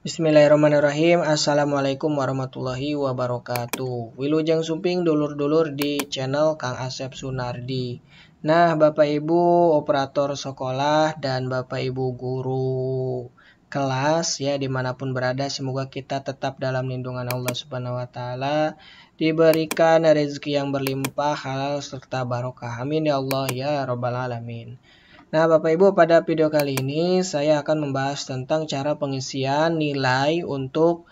Bismillahirrahmanirrahim. Assalamualaikum warahmatullahi wabarakatuh. Wilujeng sumping dulur-dulur di channel Kang Asep Sunardi. Nah, Bapak Ibu operator sekolah dan Bapak Ibu guru kelas ya dimanapun berada, semoga kita tetap dalam lindungan Allah Subhanahu wa Ta'ala, diberikan rezeki yang berlimpah, halal serta barokah. Amin ya Allah ya Rabbal Alamin. Nah, Bapak Ibu, pada video kali ini saya akan membahas tentang cara pengisian nilai untuk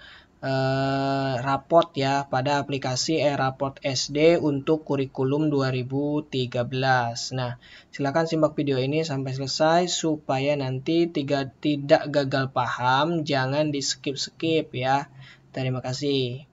raport ya pada aplikasi e-raport SD untuk kurikulum 2013. Nah, silakan simak video ini sampai selesai supaya nanti tidak gagal paham, jangan di skip-skip ya. Terima kasih.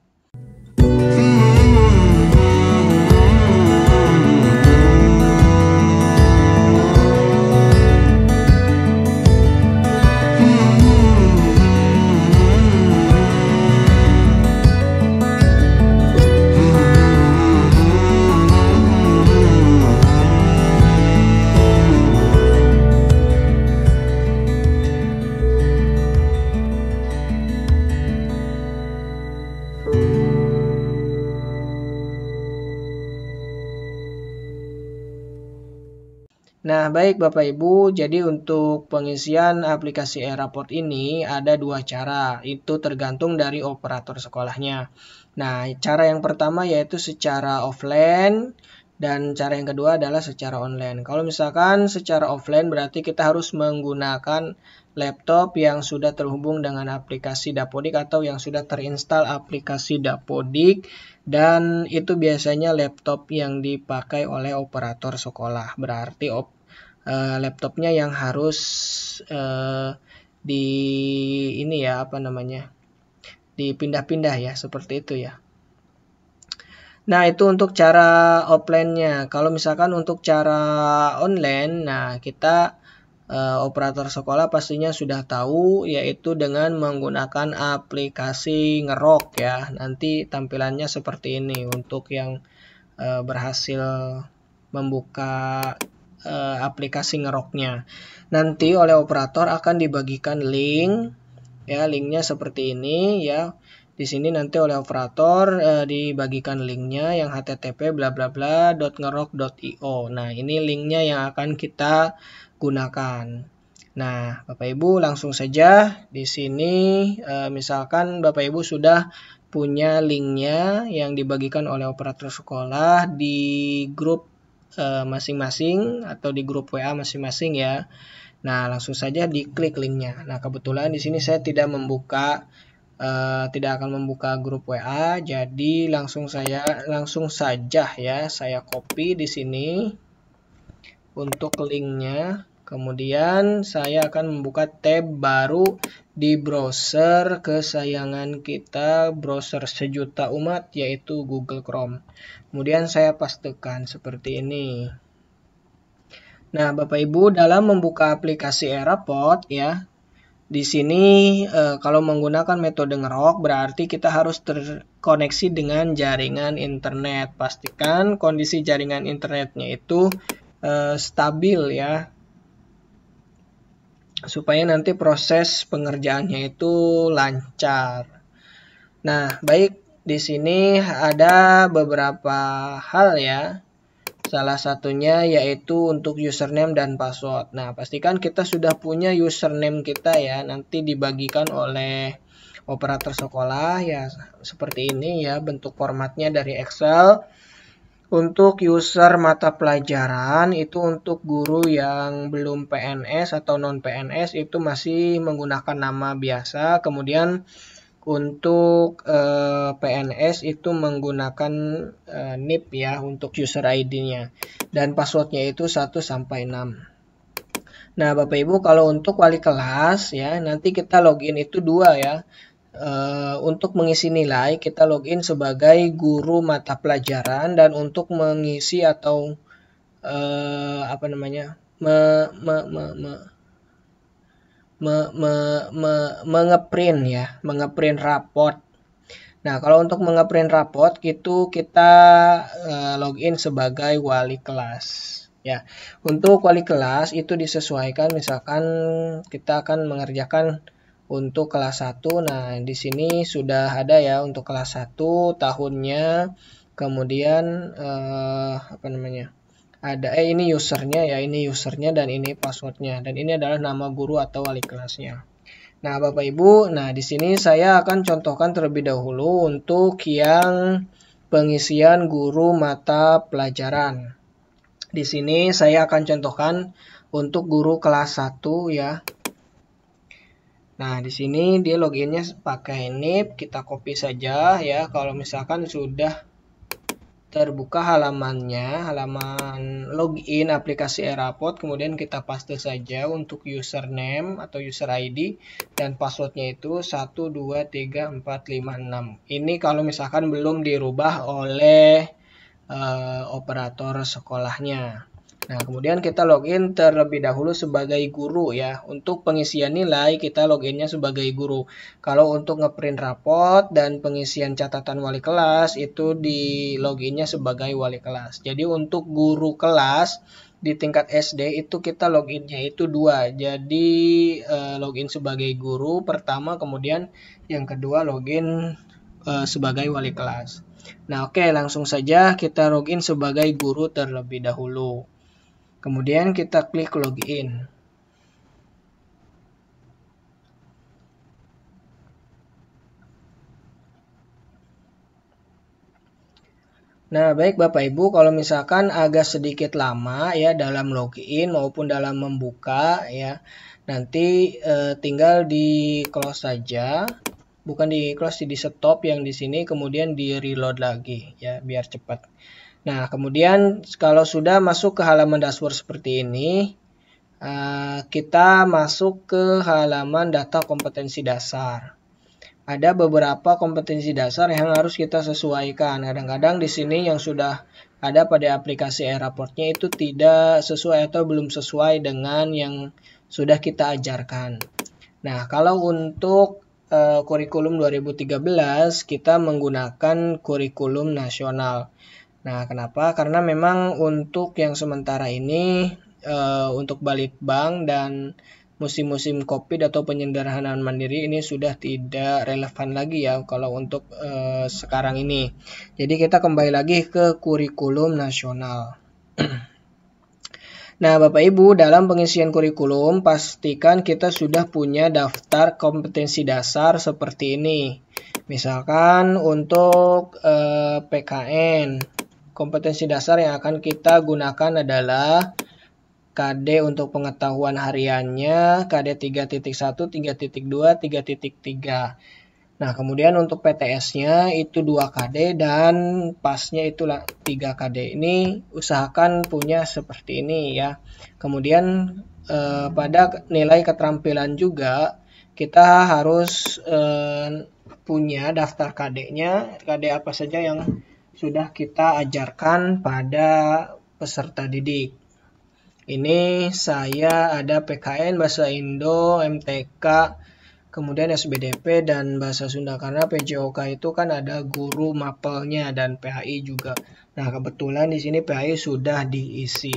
Nah, baik Bapak Ibu, jadi untuk pengisian aplikasi e-raport ini ada dua cara, itu tergantung dari operator sekolahnya. Nah, cara yang pertama yaitu secara offline, dan cara yang kedua adalah secara online. Kalau misalkan secara offline berarti kita harus menggunakan laptop yang sudah terhubung dengan aplikasi Dapodik atau yang sudah terinstall aplikasi Dapodik, dan itu biasanya laptop yang dipakai oleh operator sekolah. Berarti laptopnya yang harus dipindah-pindah ya, seperti itu ya. Nah, itu untuk cara offline-nya. Kalau misalkan untuk cara online, nah kita operator sekolah pastinya sudah tahu, yaitu dengan menggunakan aplikasi Ngerok ya. Nanti tampilannya seperti ini untuk yang berhasil membuka aplikasi Ngeroknya. Nanti oleh operator akan dibagikan link ya, linknya seperti ini ya. Di sini nanti oleh operator dibagikan linknya yang http blablabla.ngerok.io. Nah, ini linknya yang akan kita gunakan. Nah, Bapak Ibu langsung saja di sini misalkan Bapak Ibu sudah punya linknya yang dibagikan oleh operator sekolah di grup masing-masing atau di grup WA masing-masing ya. Nah, langsung saja diklik linknya. Nah, kebetulan di sini saya tidak akan membuka grup WA, jadi langsung saja ya saya copy di sini untuk linknya. Kemudian saya akan membuka tab baru di browser kesayangan kita, browser sejuta umat, yaitu Google Chrome. Kemudian saya pastekan seperti ini. Nah, Bapak Ibu, dalam membuka aplikasi e-raport ya, di sini kalau menggunakan metode Ngerok berarti kita harus terkoneksi dengan jaringan internet. Pastikan kondisi jaringan internetnya itu stabil ya, supaya nanti proses pengerjaannya itu lancar. Nah, baik, di sini ada beberapa hal ya. Salah satunya yaitu untuk username dan password. Nah, pastikan kita sudah punya username kita ya. Nanti dibagikan oleh operator sekolah ya, seperti ini ya bentuk formatnya dari Excel. Untuk user mata pelajaran itu untuk guru yang belum PNS atau non PNS itu masih menggunakan nama biasa. Kemudian untuk PNS itu menggunakan NIP ya untuk user ID-nya, dan passwordnya itu 1 sampai 6. Nah, Bapak Ibu, kalau untuk wali kelas ya, nanti kita login itu 2 ya. Untuk mengisi nilai kita login sebagai guru mata pelajaran, dan untuk mengisi atau mengeprint raport. Nah, kalau untuk mengeprint raport itu kita login sebagai wali kelas ya. Untuk wali kelas itu disesuaikan, misalkan kita akan mengerjakan untuk kelas 1. Nah, di sini sudah ada ya untuk kelas 1 tahunnya. Kemudian apa namanya? Ada ini usernya ya, ini usernya dan ini passwordnya, dan ini adalah nama guru atau wali kelasnya. Nah, Bapak Ibu, nah di sini saya akan contohkan terlebih dahulu untuk yang pengisian guru mata pelajaran. Di sini saya akan contohkan untuk guru kelas 1 ya. Nah, di sini dia loginnya pakai NIP, kita copy saja ya. Kalau misalkan sudah terbuka halamannya, halaman login aplikasi Eraport, kemudian kita paste saja untuk username atau user ID dan passwordnya itu 123456. Ini kalau misalkan belum dirubah oleh operator sekolahnya. Nah, kemudian kita login terlebih dahulu sebagai guru ya. Untuk pengisian nilai kita loginnya sebagai guru. Kalau untuk ngeprint raport dan pengisian catatan wali kelas itu di loginnya sebagai wali kelas. Jadi untuk guru kelas di tingkat SD itu kita loginnya itu 2. Jadi login sebagai guru pertama, kemudian yang kedua login sebagai wali kelas. Nah, oke, langsung saja kita login sebagai guru terlebih dahulu. Kemudian kita klik login. Nah, baik Bapak Ibu, kalau misalkan agak sedikit lama ya dalam login maupun dalam membuka ya, nanti tinggal di close saja. Bukan di close, di stop yang di sini, kemudian di reload lagi ya biar cepat. Nah, kemudian kalau sudah masuk ke halaman dashboard seperti ini, kita masuk ke halaman data kompetensi dasar. Ada beberapa kompetensi dasar yang harus kita sesuaikan. Kadang-kadang di sini yang sudah ada pada aplikasi Eraportnya itu tidak sesuai atau belum sesuai dengan yang sudah kita ajarkan. Nah, kalau untuk kurikulum 2013 kita menggunakan kurikulum nasional. Nah, kenapa? Karena memang untuk yang sementara ini untuk Balitbank dan musim-musim COVID atau penyederhanaan mandiri ini sudah tidak relevan lagi ya kalau untuk sekarang ini. Jadi kita kembali lagi ke kurikulum nasional. Nah, Bapak Ibu, dalam pengisian kurikulum pastikan kita sudah punya daftar kompetensi dasar seperti ini. Misalkan untuk PKN, kompetensi dasar yang akan kita gunakan adalah KD untuk pengetahuan hariannya, KD 3.1, 3.2, 3.3. Nah, kemudian untuk PTS-nya itu 2 KD dan pasnya itu 3 KD. Ini usahakan punya seperti ini ya. Kemudian pada nilai keterampilan juga kita harus punya daftar KD-nya, KD apa saja yang sudah kita ajarkan pada peserta didik. Ini saya ada PKN, Bahasa Indo, MTK, kemudian SBDP dan Bahasa Sunda, karena PJOK itu kan ada guru mapelnya dan PAI juga. Nah, kebetulan di sini PAI sudah diisi.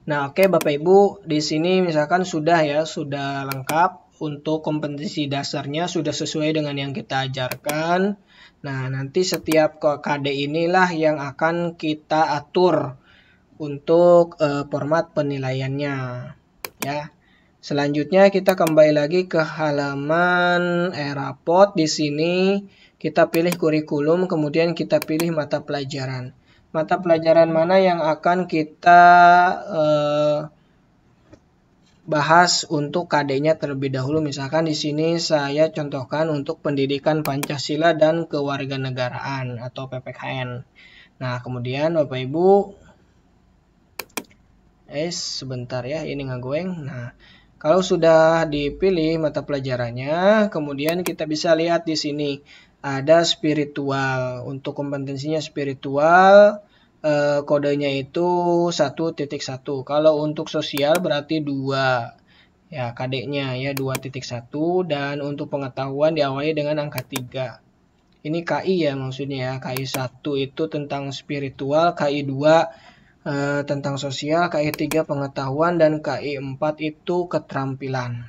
Nah, oke Bapak Ibu, di sini misalkan sudah ya, sudah lengkap untuk kompetensi dasarnya, sudah sesuai dengan yang kita ajarkan. Nah, nanti setiap KD inilah yang akan kita atur untuk format penilaiannya ya. Selanjutnya kita kembali lagi ke halaman Eraport. Di sini kita pilih kurikulum, kemudian kita pilih mata pelajaran. Mata pelajaran mana yang akan kita bahas untuk KD-nya terlebih dahulu. Misalkan di sini saya contohkan untuk pendidikan Pancasila dan kewarganegaraan atau PPKN. Nah, kemudian Bapak Ibu sebentar ya, ini ngegoeng. Nah, kalau sudah dipilih mata pelajarannya, kemudian kita bisa lihat di sini ada spiritual. Untuk kompetensinya spiritual, kodenya itu 1.1. Kalau untuk sosial berarti 2. Ya, KD-nya ya 2.1, dan untuk pengetahuan diawali dengan angka 3. Ini KI ya maksudnya ya. KI 1 itu tentang spiritual, KI 2 tentang sosial, KI 3 pengetahuan, dan KI 4 itu keterampilan.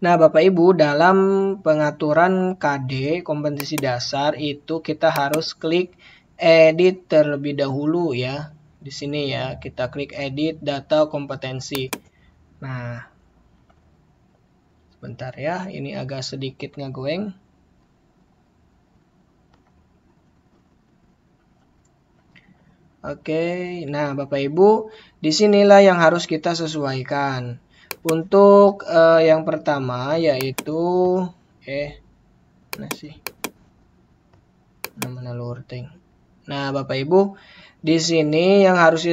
Nah, Bapak Ibu, dalam pengaturan KD kompetensi dasar itu kita harus klik edit terlebih dahulu ya. Di sini ya, kita klik edit data kompetensi. Nah, sebentar ya, ini agak sedikit ngegoeng. Oke, nah Bapak Ibu, disinilah yang harus kita sesuaikan. Untuk yang pertama yaitu mana lurting. Nah, Bapak Ibu, di sini yang harus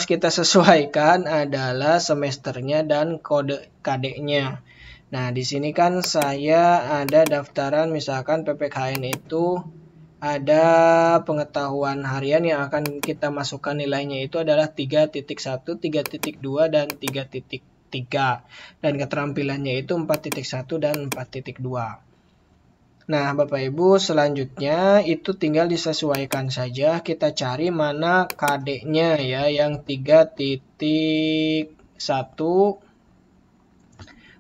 kita sesuaikan adalah semesternya dan kode KD-nya. Nah, di sini kan saya ada daftaran misalkan PPKN itu ada pengetahuan harian yang akan kita masukkan nilainya itu adalah 3.1, 3.2, dan 3.3. Dan keterampilannya itu 4.1 dan 4.2. Nah, Bapak Ibu, selanjutnya itu tinggal disesuaikan saja. Kita cari mana KD-nya ya, yang 3.1.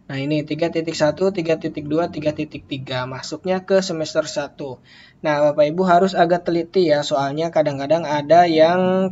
Nah, ini 3.1, 3.2, 3.3 masuknya ke semester 1. Nah, Bapak Ibu harus agak teliti ya, soalnya kadang-kadang ada yang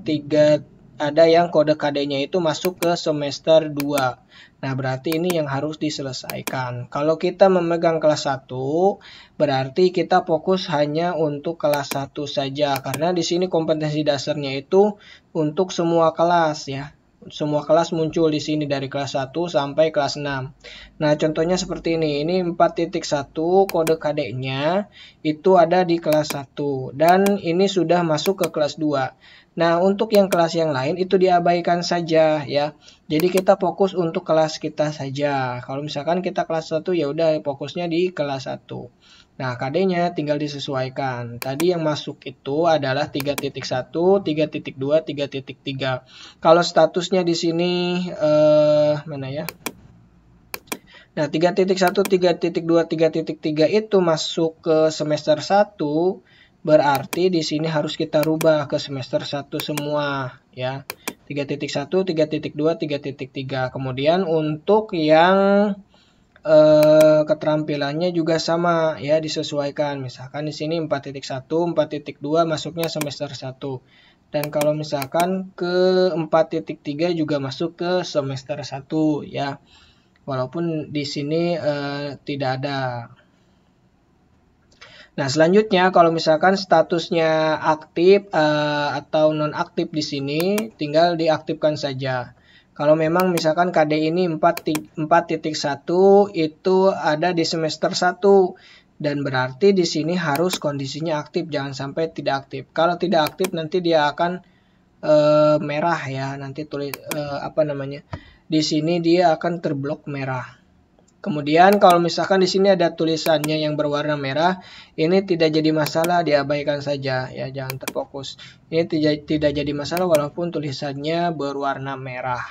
kode KD-nya itu masuk ke semester 2. Nah, berarti ini yang harus diselesaikan. Kalau kita memegang kelas 1, berarti kita fokus hanya untuk kelas 1 saja, karena di sini kompetensi dasarnya itu untuk semua kelas ya. Semua kelas muncul di sini dari kelas 1 sampai kelas 6. Nah, contohnya seperti ini. Ini 4.1 kode KD-nya itu ada di kelas 1 dan ini sudah masuk ke kelas 2. Nah, untuk yang kelas yang lain itu diabaikan saja ya. Jadi kita fokus untuk kelas kita saja. Kalau misalkan kita kelas 1 ya udah fokusnya di kelas 1. Nah, KD-nya tinggal disesuaikan. Tadi yang masuk itu adalah 3.1, 3.2, 3.3. Kalau statusnya di sini mana ya? Nah, 3.1, 3.2, 3.3 itu masuk ke semester 1, berarti di sini harus kita rubah ke semester 1 semua ya. 3.1, 3.2, 3.3. Kemudian untuk yang keterampilannya juga sama ya, disesuaikan. Misalkan di sini 4.1, 4.2 masuknya semester 1. Dan kalau misalkan ke 4.3 juga masuk ke semester 1 ya. Walaupun di sini tidak ada. Nah, selanjutnya kalau misalkan statusnya aktif atau non aktif di sini tinggal diaktifkan saja. Kalau memang misalkan KD ini 4.1 itu ada di semester 1 dan berarti di sini harus kondisinya aktif, jangan sampai tidak aktif. Kalau tidak aktif nanti dia akan merah ya, nanti tulis di sini dia akan terblok merah. Kemudian kalau misalkan di sini ada tulisannya yang berwarna merah, ini tidak jadi masalah, diabaikan saja ya, jangan terfokus. Ini tidak jadi masalah walaupun tulisannya berwarna merah.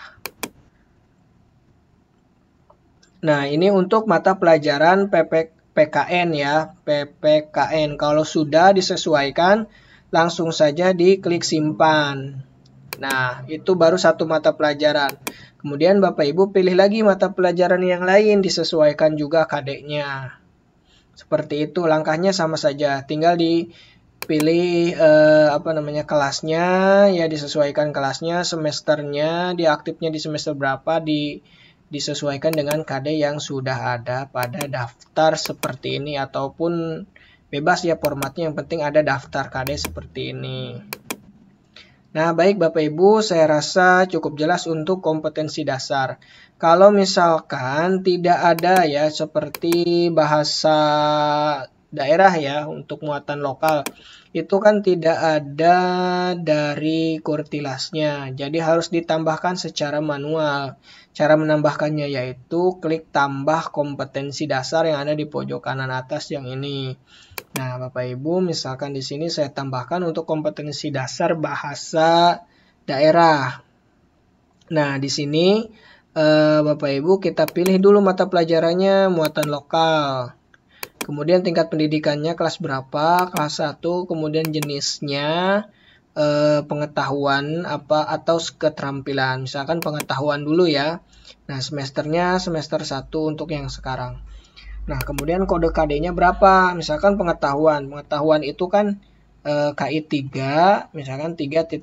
Nah, ini untuk mata pelajaran PKN ya, PPKN. Kalau sudah disesuaikan, langsung saja diklik simpan. Nah, itu baru satu mata pelajaran. Kemudian Bapak Ibu pilih lagi mata pelajaran yang lain, disesuaikan juga KD-nya. Seperti itu, langkahnya sama saja. Tinggal dipilih kelasnya, ya disesuaikan kelasnya, semesternya, diaktifnya di semester berapa, disesuaikan dengan KD yang sudah ada pada daftar seperti ini, ataupun bebas ya formatnya, yang penting ada daftar KD seperti ini. Nah, baik Bapak Ibu, saya rasa cukup jelas untuk kompetensi dasar. Kalau misalkan tidak ada ya seperti bahasa daerah ya untuk muatan lokal, itu kan tidak ada dari kurtilasnya. Jadi harus ditambahkan secara manual. Cara menambahkannya yaitu klik tambah kompetensi dasar yang ada di pojok kanan atas yang ini. Nah, Bapak Ibu, misalkan di sini saya tambahkan untuk kompetensi dasar bahasa daerah. Nah, di sini Bapak Ibu kita pilih dulu mata pelajarannya muatan lokal. Kemudian tingkat pendidikannya kelas berapa, kelas 1, kemudian jenisnya, pengetahuan apa atau keterampilan. Misalkan pengetahuan dulu ya. Nah, semesternya semester 1 untuk yang sekarang. Nah, kemudian kode KD-nya berapa? Misalkan pengetahuan. Pengetahuan itu kan KI 3, misalkan 3.1.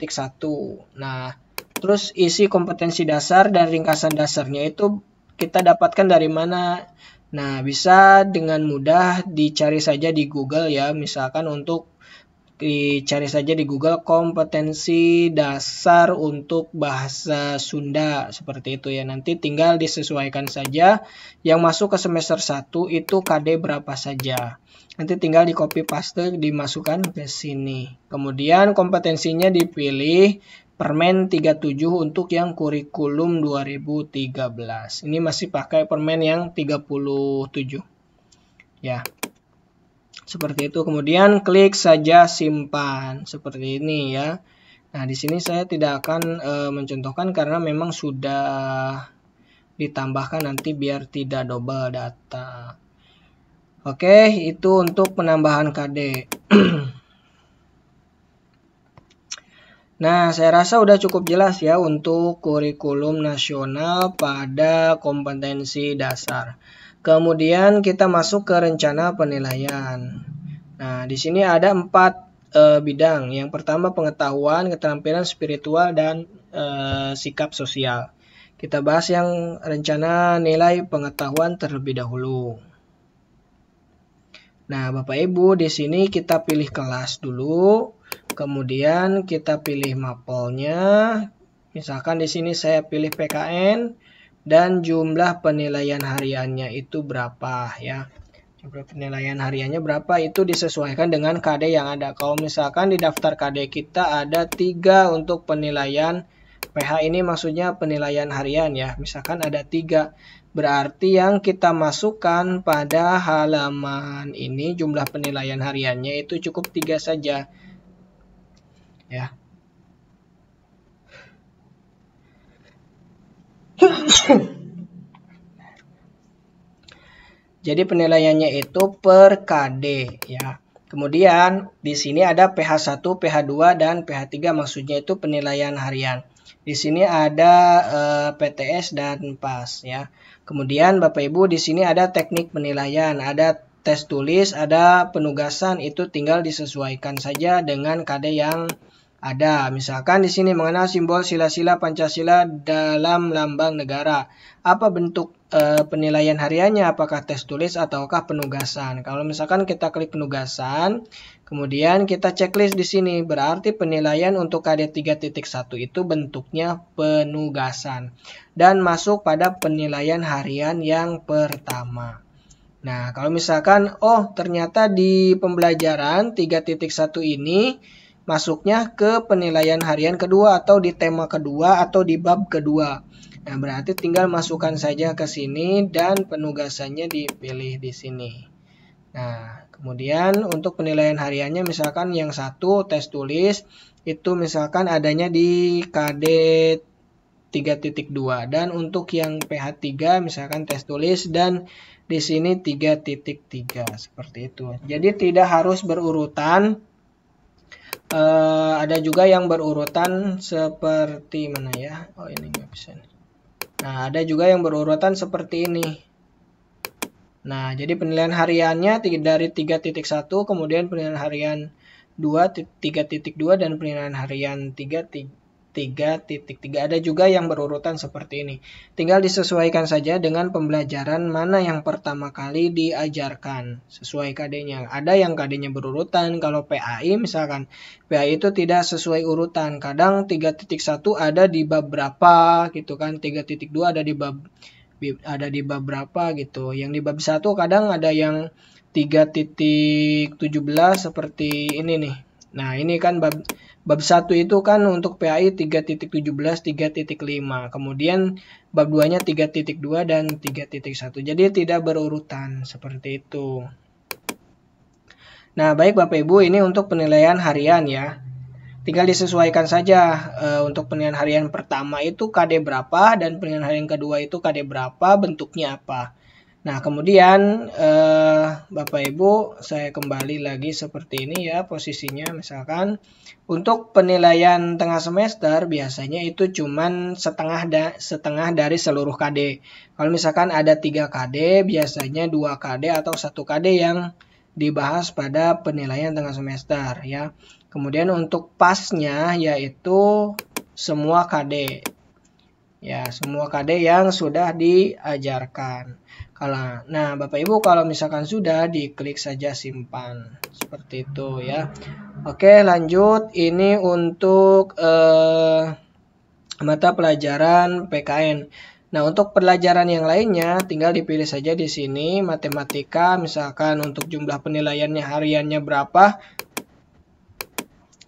Nah, terus isi kompetensi dasar dan ringkasan dasarnya itu kita dapatkan dari mana? Nah, bisa dengan mudah dicari saja di Google ya. Misalkan untuk dicari saja di Google kompetensi dasar untuk bahasa Sunda seperti itu ya. Nanti tinggal disesuaikan saja yang masuk ke semester 1 itu KD berapa saja. Nanti tinggal di copy paste dimasukkan ke sini. Kemudian kompetensinya dipilih Permen 37 untuk yang kurikulum 2013. Ini masih pakai permen yang 37. Ya. Seperti itu. Kemudian klik saja simpan seperti ini ya. Nah, di sini saya tidak akan mencontohkan karena memang sudah ditambahkan nanti biar tidak double data. Oke, itu untuk penambahan KD. Nah, saya rasa udah cukup jelas ya untuk kurikulum nasional pada kompetensi dasar. Kemudian kita masuk ke rencana penilaian. Nah, di sini ada 4 bidang. Yang pertama pengetahuan, keterampilan spiritual, dan sikap sosial. Kita bahas yang rencana nilai pengetahuan terlebih dahulu. Nah, Bapak Ibu, di sini kita pilih kelas dulu. Kemudian kita pilih mapelnya. Misalkan di sini saya pilih PKN. Dan jumlah penilaian hariannya itu berapa ya. Jumlah penilaian hariannya berapa itu disesuaikan dengan KD yang ada. Kalau misalkan di daftar KD kita ada 3 untuk penilaian PH, ini maksudnya penilaian harian ya. Misalkan ada 3. Berarti yang kita masukkan pada halaman ini jumlah penilaian hariannya itu cukup 3 saja. Ya. Jadi penilaiannya itu per KD ya. Kemudian di sini ada PH1, PH2 dan PH3, maksudnya itu penilaian harian. Di sini ada PTS dan PAS ya. Kemudian Bapak Ibu di sini ada teknik penilaian, ada tes tulis, ada penugasan, itu tinggal disesuaikan saja dengan KD yang ada. Misalkan di sini mengenal simbol sila-sila Pancasila dalam lambang negara. Apa bentuk penilaian hariannya? Apakah tes tulis ataukah penugasan? Kalau misalkan kita klik penugasan, kemudian kita checklist di sini, berarti penilaian untuk KD 3.1 itu bentuknya penugasan dan masuk pada penilaian harian yang pertama. Nah, kalau misalkan ternyata di pembelajaran 3.1 ini masuknya ke penilaian harian kedua atau di tema kedua atau di bab kedua. Nah, berarti tinggal masukkan saja ke sini dan penugasannya dipilih di sini. Nah, kemudian untuk penilaian hariannya misalkan yang 1 tes tulis itu misalkan adanya di KD 3.2 dan untuk yang PH3 misalkan tes tulis dan di sini 3.3 seperti itu. Jadi tidak harus berurutan. Ada juga yang berurutan seperti mana ya? Oh, ini nggak bisa nih. Nah, ada juga yang berurutan seperti ini. Nah, jadi penilaian hariannya dari 3.1, kemudian penilaian harian 3.2 dan penilaian harian 3.3. Ada juga yang berurutan seperti ini. Tinggal disesuaikan saja dengan pembelajaran mana yang pertama kali diajarkan. Sesuai KD-nya. Ada yang KD-nya berurutan. Kalau PAI misalkan. PAI itu tidak sesuai urutan. Kadang 3.1 ada di bab berapa gitu kan. 3.2 ada di bab berapa gitu. Yang di bab 1 kadang ada yang 3.17 seperti ini nih. Nah, ini kan bab 1 itu kan untuk PAI 3.17, 3.5. Kemudian bab 2-nya 3.2 dan 3.1. Jadi tidak berurutan seperti itu. Nah, baik Bapak Ibu, ini untuk penilaian harian ya. Tinggal disesuaikan saja untuk penilaian harian pertama itu KD berapa dan penilaian harian kedua itu KD berapa, bentuknya apa. Nah, kemudian Bapak Ibu, saya kembali lagi seperti ini ya posisinya. Misalkan untuk penilaian tengah semester biasanya itu cuman setengah dari seluruh KD. Kalau misalkan ada 3 KD, biasanya 2 KD atau 1 KD yang dibahas pada penilaian tengah semester ya. Kemudian untuk pasnya yaitu semua KD. Ya, semua KD yang sudah diajarkan. Nah, Bapak Ibu kalau misalkan sudah, diklik saja simpan. Seperti itu ya. Oke, lanjut. Ini untuk mata pelajaran PKN. Nah, untuk pelajaran yang lainnya tinggal dipilih saja di sini matematika, misalkan untuk jumlah penilaiannya hariannya berapa,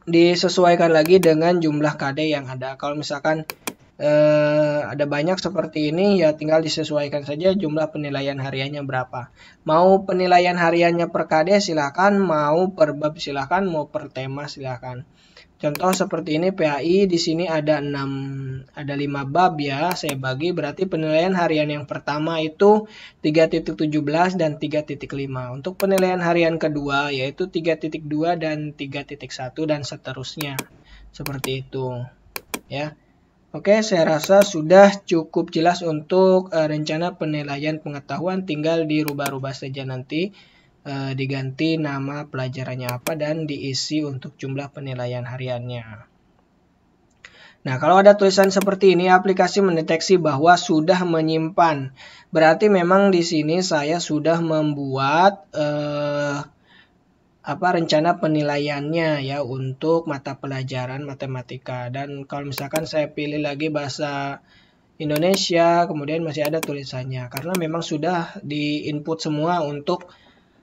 disesuaikan lagi dengan jumlah KD yang ada. Kalau misalkan ada banyak seperti ini ya tinggal disesuaikan saja jumlah penilaian hariannya berapa. Mau penilaian hariannya per KD silakan, mau per bab silakan, mau per tema silakan. Contoh seperti ini PAI, di sini ada 5 bab ya, saya bagi berarti penilaian harian yang pertama itu 3.17 dan 3.5. Untuk penilaian harian kedua yaitu 3.2 dan 3.1 dan seterusnya. Seperti itu ya. Oke, saya rasa sudah cukup jelas untuk rencana penilaian pengetahuan, tinggal dirubah-rubah saja nanti, diganti nama pelajarannya apa dan diisi untuk jumlah penilaian hariannya. Nah, kalau ada tulisan seperti ini, aplikasi mendeteksi bahwa sudah menyimpan. Berarti memang di sini saya sudah membuat rencana penilaiannya ya untuk mata pelajaran matematika. Dan kalau misalkan saya pilih lagi bahasa Indonesia, kemudian masih ada tulisannya karena memang sudah di-input semua untuk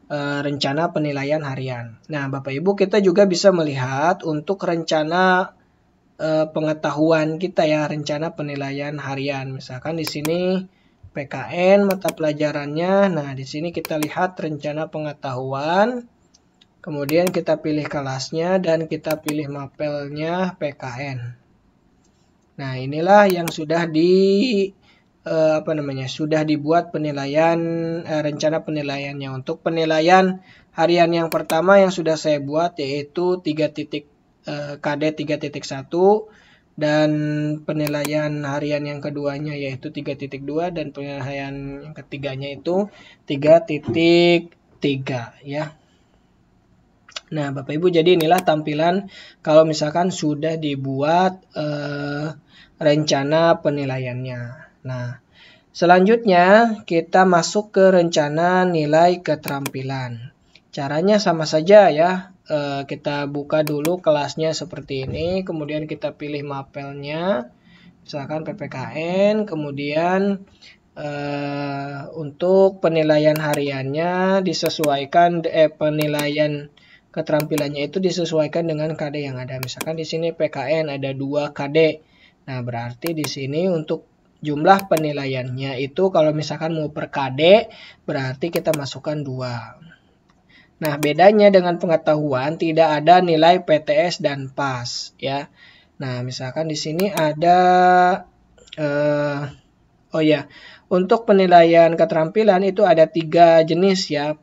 rencana penilaian harian. Nah, Bapak Ibu, kita juga bisa melihat untuk rencana pengetahuan kita ya, rencana penilaian harian. Misalkan di sini PKN mata pelajarannya. Nah, di sini kita lihat rencana pengetahuan. Kemudian kita pilih kelasnya dan kita pilih mapelnya PKN. Nah, inilah yang sudah sudah dibuat penilaian rencana penilaiannya. Untuk penilaian harian yang pertama yang sudah saya buat yaitu KD 3.1 dan penilaian harian yang keduanya yaitu 3.2 dan penilaian yang ketiganya itu 3.3 ya. Nah, Bapak Ibu, jadi inilah tampilan kalau misalkan sudah dibuat rencana penilaiannya. Nah, selanjutnya kita masuk ke rencana nilai keterampilan. Caranya sama saja ya. Kita buka dulu kelasnya seperti ini, kemudian kita pilih mapelnya, misalkan PPKN, kemudian untuk penilaian hariannya disesuaikan penilaian keterampilannya itu disesuaikan dengan KD yang ada. Misalkan di sini PKN ada 2 KD. Nah, berarti di sini untuk jumlah penilaiannya itu kalau misalkan mau per KD berarti kita masukkan 2. Nah, bedanya dengan pengetahuan tidak ada nilai PTS dan PAS ya. Nah, misalkan di sini ada untuk penilaian keterampilan itu ada 3 jenis ya.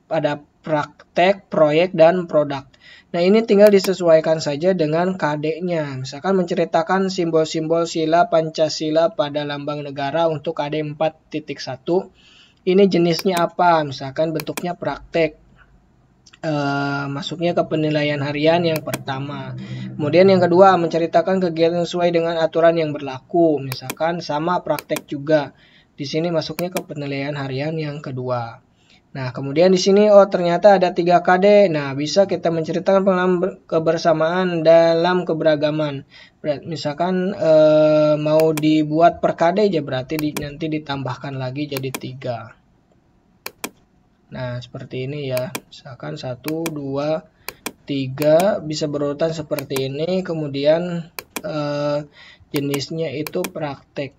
Ada praktek, proyek, dan produk. Nah, ini tinggal disesuaikan saja dengan KD-nya. Misalkan menceritakan simbol-simbol sila Pancasila pada lambang negara untuk KD 4.1. Ini jenisnya apa? Misalkan bentuknya praktek. Masuknya ke penilaian harian yang pertama. Kemudian yang kedua, menceritakan kegiatan sesuai dengan aturan yang berlaku. Misalkan sama praktek juga. Di sini masuknya ke penilaian harian yang kedua. Nah, kemudian di sini ternyata ada 3 KD. Nah, bisa kita menceritakan pengalaman kebersamaan dalam keberagaman. Misalkan mau dibuat per KD aja berarti nanti ditambahkan lagi jadi 3. Nah, seperti ini ya. Misalkan 1, 2, 3 bisa berurutan seperti ini. Kemudian jenisnya itu praktek.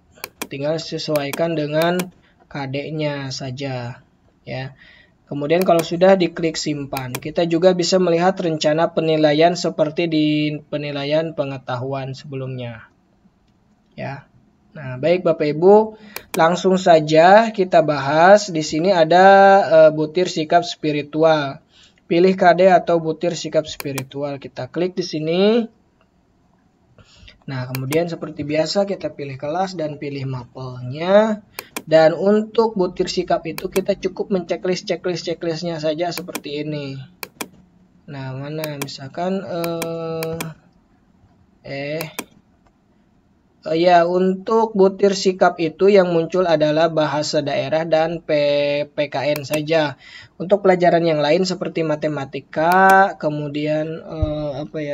Tinggal sesuaikan dengan KD-nya saja. Ya. Kemudian kalau sudah diklik simpan, kita juga bisa melihat rencana penilaian seperti di penilaian pengetahuan sebelumnya. Ya. Nah, baik Bapak Ibu, langsung saja kita bahas. Di sini ada butir sikap spiritual. Pilih KD atau butir sikap spiritual. Kita klik di sini. Nah, kemudian seperti biasa kita pilih kelas dan pilih mapelnya. Dan untuk butir sikap itu kita cukup checklistnya saja seperti ini. Nah, mana misalkan ya, untuk butir sikap itu yang muncul adalah bahasa daerah dan PKN saja. Untuk pelajaran yang lain seperti matematika, kemudian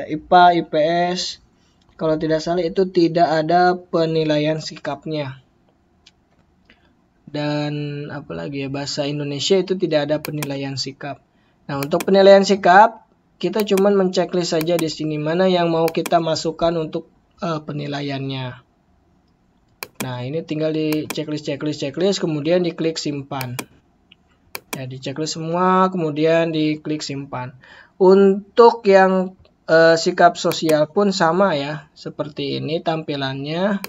IPA, IPS, kalau tidak salah itu tidak ada penilaian sikapnya. Dan apalagi ya, bahasa Indonesia itu tidak ada penilaian sikap. Nah, untuk penilaian sikap kita cuma menceklis saja di sini mana yang mau kita masukkan untuk penilaiannya. Nah, ini tinggal di checklist, kemudian diklik simpan. Ya, di checklist semua, kemudian diklik simpan. Untuk yang sikap sosial pun sama ya, seperti ini tampilannya.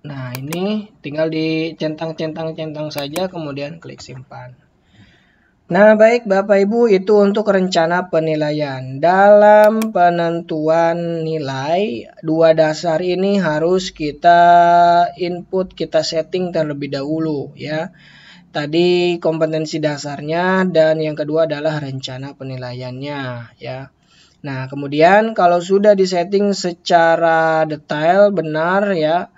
Nah, ini tinggal dicentang saja, kemudian klik simpan. Nah, baik Bapak Ibu, itu untuk rencana penilaian. Dalam penentuan nilai, dua dasar ini harus kita input, kita setting terlebih dahulu ya. Tadi kompetensi dasarnya dan yang kedua adalah rencana penilaiannya ya. Nah, kemudian kalau sudah disetting secara detail benar ya,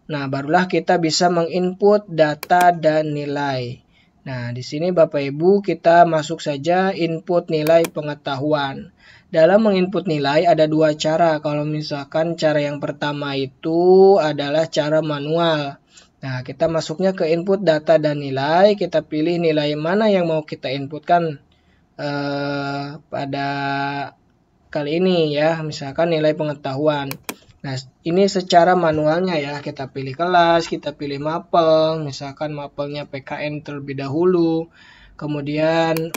nah barulah kita bisa menginput data dan nilai. Nah, di sini Bapak Ibu kita masuk saja input nilai pengetahuan. Dalam menginput nilai ada dua cara. Kalau misalkan cara yang pertama itu adalah cara manual. Nah, kita masuknya ke input data dan nilai. Kita pilih nilai mana yang mau kita inputkan pada kali ini ya. Misalkan nilai pengetahuan. Nah, ini secara manualnya ya, kita pilih kelas, kita pilih mapel, misalkan mapelnya PKN terlebih dahulu, kemudian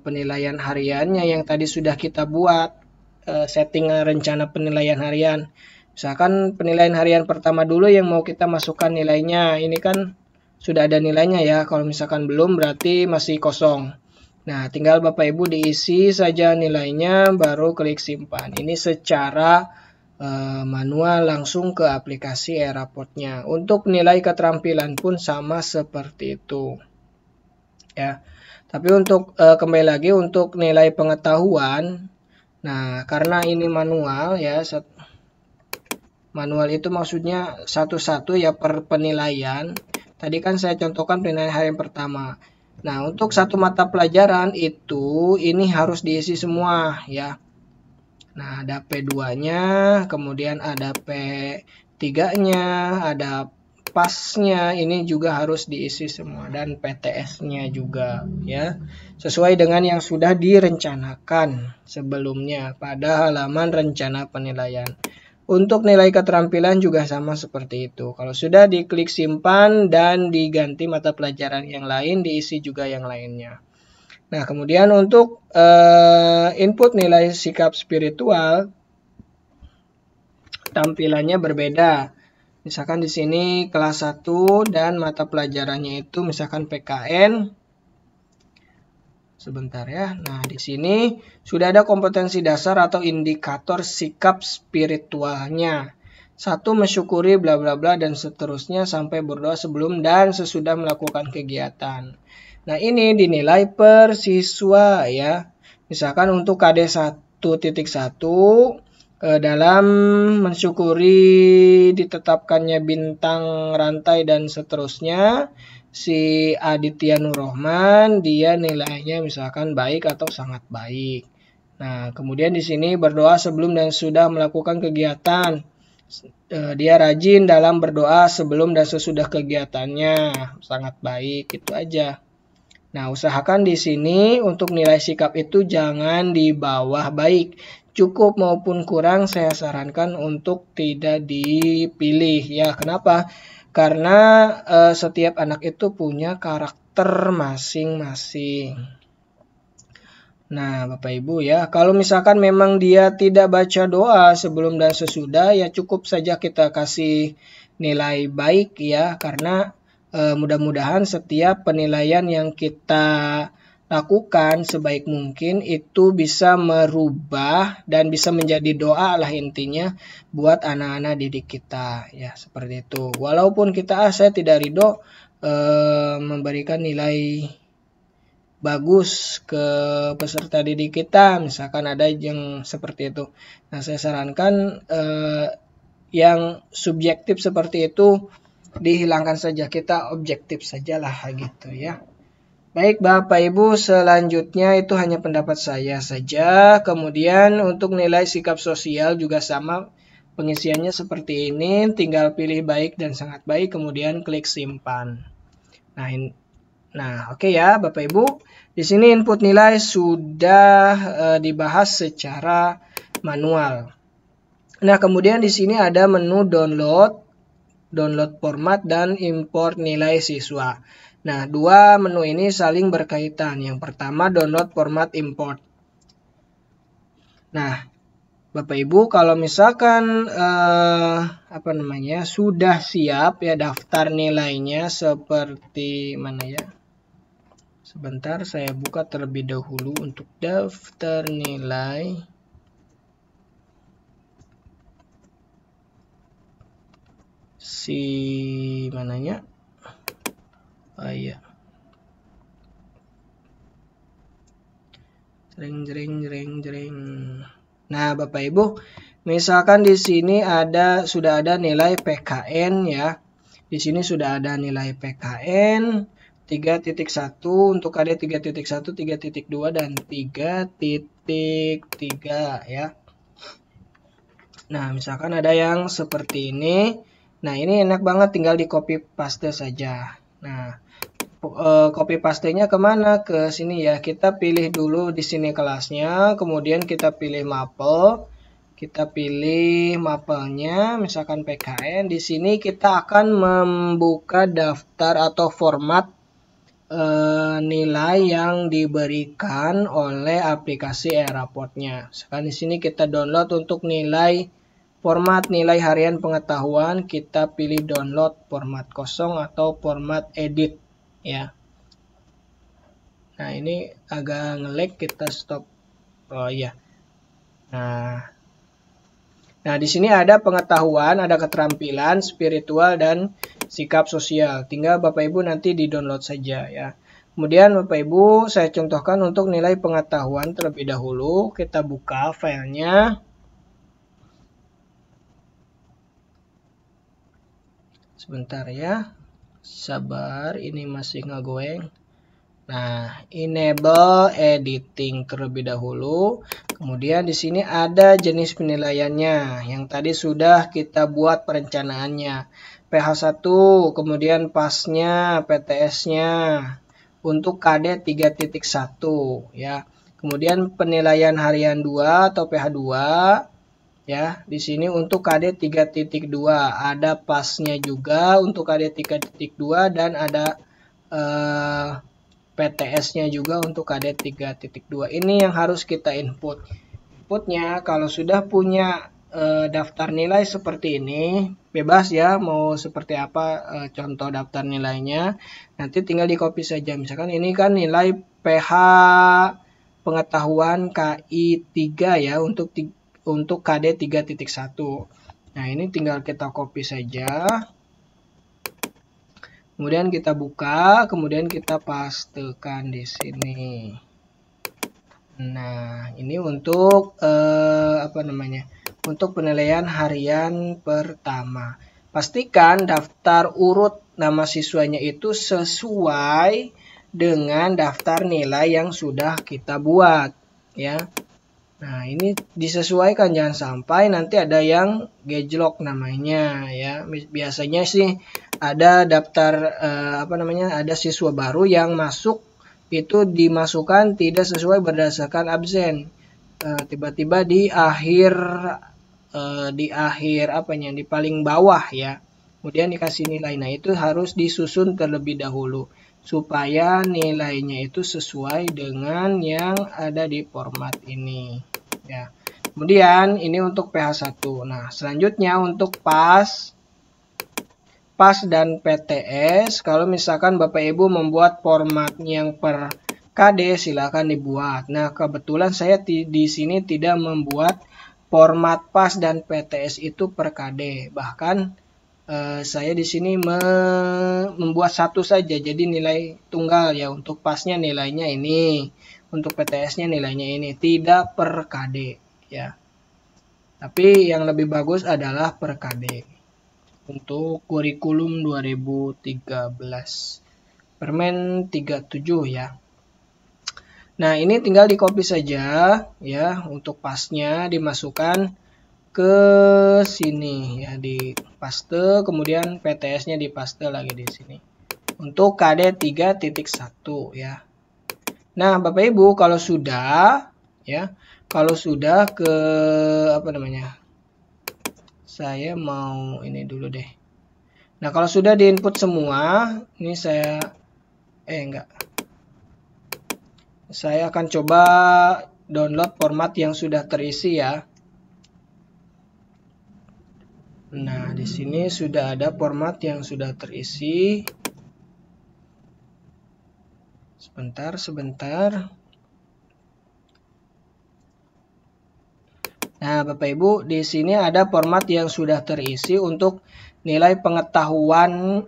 penilaian hariannya yang tadi sudah kita buat, setting rencana penilaian harian. Misalkan penilaian harian pertama dulu yang mau kita masukkan nilainya, ini kan sudah ada nilainya ya, kalau misalkan belum berarti masih kosong. Nah, tinggal Bapak Ibu diisi saja nilainya, baru klik simpan. Ini secara manual langsung ke aplikasi e-rapportnya. Untuk nilai keterampilan pun sama seperti itu ya. Tapi untuk kembali lagi untuk nilai pengetahuan, nah karena ini manual ya, manual itu maksudnya satu-satu ya per penilaian. Tadi kan saya contohkan penilaian hari yang pertama. Nah, untuk satu mata pelajaran itu ini harus diisi semua ya. Nah, ada P2-nya, kemudian ada P3-nya, ada pasnya, ini juga harus diisi semua, dan PTS-nya juga ya. Sesuai dengan yang sudah direncanakan sebelumnya pada halaman rencana penilaian. Untuk nilai keterampilan juga sama seperti itu. Kalau sudah diklik simpan dan diganti mata pelajaran yang lain, diisi juga yang lainnya. Nah, kemudian untuk input nilai sikap spiritual, tampilannya berbeda. Misalkan di sini kelas 1 dan mata pelajarannya itu misalkan PKN. Sebentar ya. Nah, di sini sudah ada kompetensi dasar atau indikator sikap spiritualnya. 1. Mensyukuri bla bla bla dan seterusnya sampai berdoa sebelum dan sesudah melakukan kegiatan. Nah, ini dinilai per siswa ya. Misalkan untuk KD 1.1 dalam mensyukuri ditetapkannya bintang rantai dan seterusnya, si Aditya Nurrohman dia nilainya misalkan baik atau sangat baik. Nah, kemudian di sini berdoa sebelum dan sudah melakukan kegiatan. Dia rajin dalam berdoa sebelum dan sesudah kegiatannya, sangat baik, itu aja. Nah, usahakan di sini untuk nilai sikap itu jangan di bawah baik. Cukup maupun kurang saya sarankan untuk tidak dipilih ya. Kenapa? Karena setiap anak itu punya karakter masing-masing. Nah, Bapak Ibu ya, kalau misalkan memang dia tidak baca doa sebelum dan sesudah, ya cukup saja kita kasih nilai baik ya, karena mudah-mudahan setiap penilaian yang kita lakukan sebaik mungkin itu bisa merubah dan bisa menjadi doa lah intinya buat anak-anak didik kita ya, seperti itu. Walaupun kita saya tidak ridho memberikan nilai bagus ke peserta didik kita, misalkan ada yang seperti itu. Nah, saya sarankan yang subjektif seperti itu dihilangkan saja, kita objektif sajalah gitu ya. Baik Bapak Ibu, selanjutnya itu hanya pendapat saya saja. Kemudian untuk nilai sikap sosial juga sama, pengisiannya seperti ini, tinggal pilih baik dan sangat baik, kemudian klik simpan. Nah, oke ya Bapak Ibu. Di sini input nilai sudah dibahas secara manual. Nah, kemudian di sini ada menu download format dan import nilai siswa. Nah, dua menu ini saling berkaitan. Yang pertama download format import. Nah, Bapak Ibu kalau misalkan sudah siap ya daftar nilainya seperti mana ya? Sebentar, saya buka terlebih dahulu untuk daftar nilai. Mananya? Oh iya. Jreng. Nah, Bapak Ibu, misalkan di sini sudah ada nilai PKN ya. Di sini sudah ada nilai PKN 3.1 untuk KD 3.1, 3.2 dan 3.3 ya. Nah, misalkan ada yang seperti ini. Nah, ini enak banget, tinggal di copy paste saja. Nah, copy pastenya kemana? Ke sini ya. Kita pilih dulu di sini kelasnya, kemudian kita pilih mapel. Kita pilih mapelnya, misalkan PKN. Di sini kita akan membuka daftar atau format nilai yang diberikan oleh aplikasi eRaport-nya. Sekarang di sini kita download untuk format nilai harian pengetahuan, kita pilih download format kosong atau format edit ya. Nah, ini agak nge-lag, kita stop. Oh iya. Nah, di sini ada pengetahuan, ada keterampilan, spiritual, dan sikap sosial. Tinggal Bapak Ibu nanti di-download saja ya. Kemudian Bapak Ibu, saya contohkan untuk nilai pengetahuan terlebih dahulu. Kita buka filenya. Sebentar ya. Sabar, ini masih ngegoeng. Nah, enable editing terlebih dahulu. Kemudian di sini ada jenis penilaiannya yang tadi sudah kita buat perencanaannya. PH1, kemudian pasnya, PTS-nya untuk KD 3.1 ya. Kemudian penilaian harian 2 atau PH2 ya. Di sini untuk KD 3.2 ada pasnya juga untuk KD 3.2 dan ada PTS-nya juga untuk KD 3.2. Ini yang harus kita input. Inputnya kalau sudah punya daftar nilai seperti ini, bebas ya mau seperti apa contoh daftar nilainya. Nanti tinggal di copy saja. Misalkan ini kan nilai PH pengetahuan KI 3 ya untuk KD 3.1. Nah, ini tinggal kita copy saja. Kemudian kita buka, kemudian kita pastekan di sini. Nah, ini untuk untuk penilaian harian pertama. Pastikan daftar urut nama siswanya itu sesuai dengan daftar nilai yang sudah kita buat, ya. Nah, ini disesuaikan, jangan sampai nanti ada yang gejlok namanya ya. Biasanya sih ada daftar ada siswa baru yang masuk itu dimasukkan tidak sesuai berdasarkan absen. Tiba-tiba di akhir di paling bawah ya. kemudian dikasih nilai. Nah, itu harus disusun terlebih dahulu supaya nilainya itu sesuai dengan yang ada di format ini ya. Kemudian ini untuk PH1. Nah, selanjutnya untuk PAS dan PTS, kalau misalkan Bapak Ibu membuat format yang per KD, silakan dibuat. Nah, kebetulan saya di sini tidak membuat format PAS dan PTS itu per KD. Bahkan saya di sini membuat satu saja, jadi nilai tunggal ya. Untuk PAS-nya nilainya ini, untuk PTS-nya nilainya ini, tidak per KD ya. Tapi yang lebih bagus adalah per KD. Untuk kurikulum 2013 Permen 37 ya. Nah, ini tinggal di copy saja ya. Untuk pasnya dimasukkan ke sini ya, di paste, kemudian PTS-nya di paste lagi di sini. Untuk KD 3.1 ya. Nah, Bapak Ibu kalau sudah ya, kalau sudah ke apa namanya? Saya mau ini dulu deh. Nah, kalau sudah diinput semua, ini saya enggak. Saya akan coba download format yang sudah terisi ya. Nah, di sini sudah ada format yang sudah terisi. Sebentar. Nah, Bapak Ibu, di sini ada format yang sudah terisi untuk nilai pengetahuan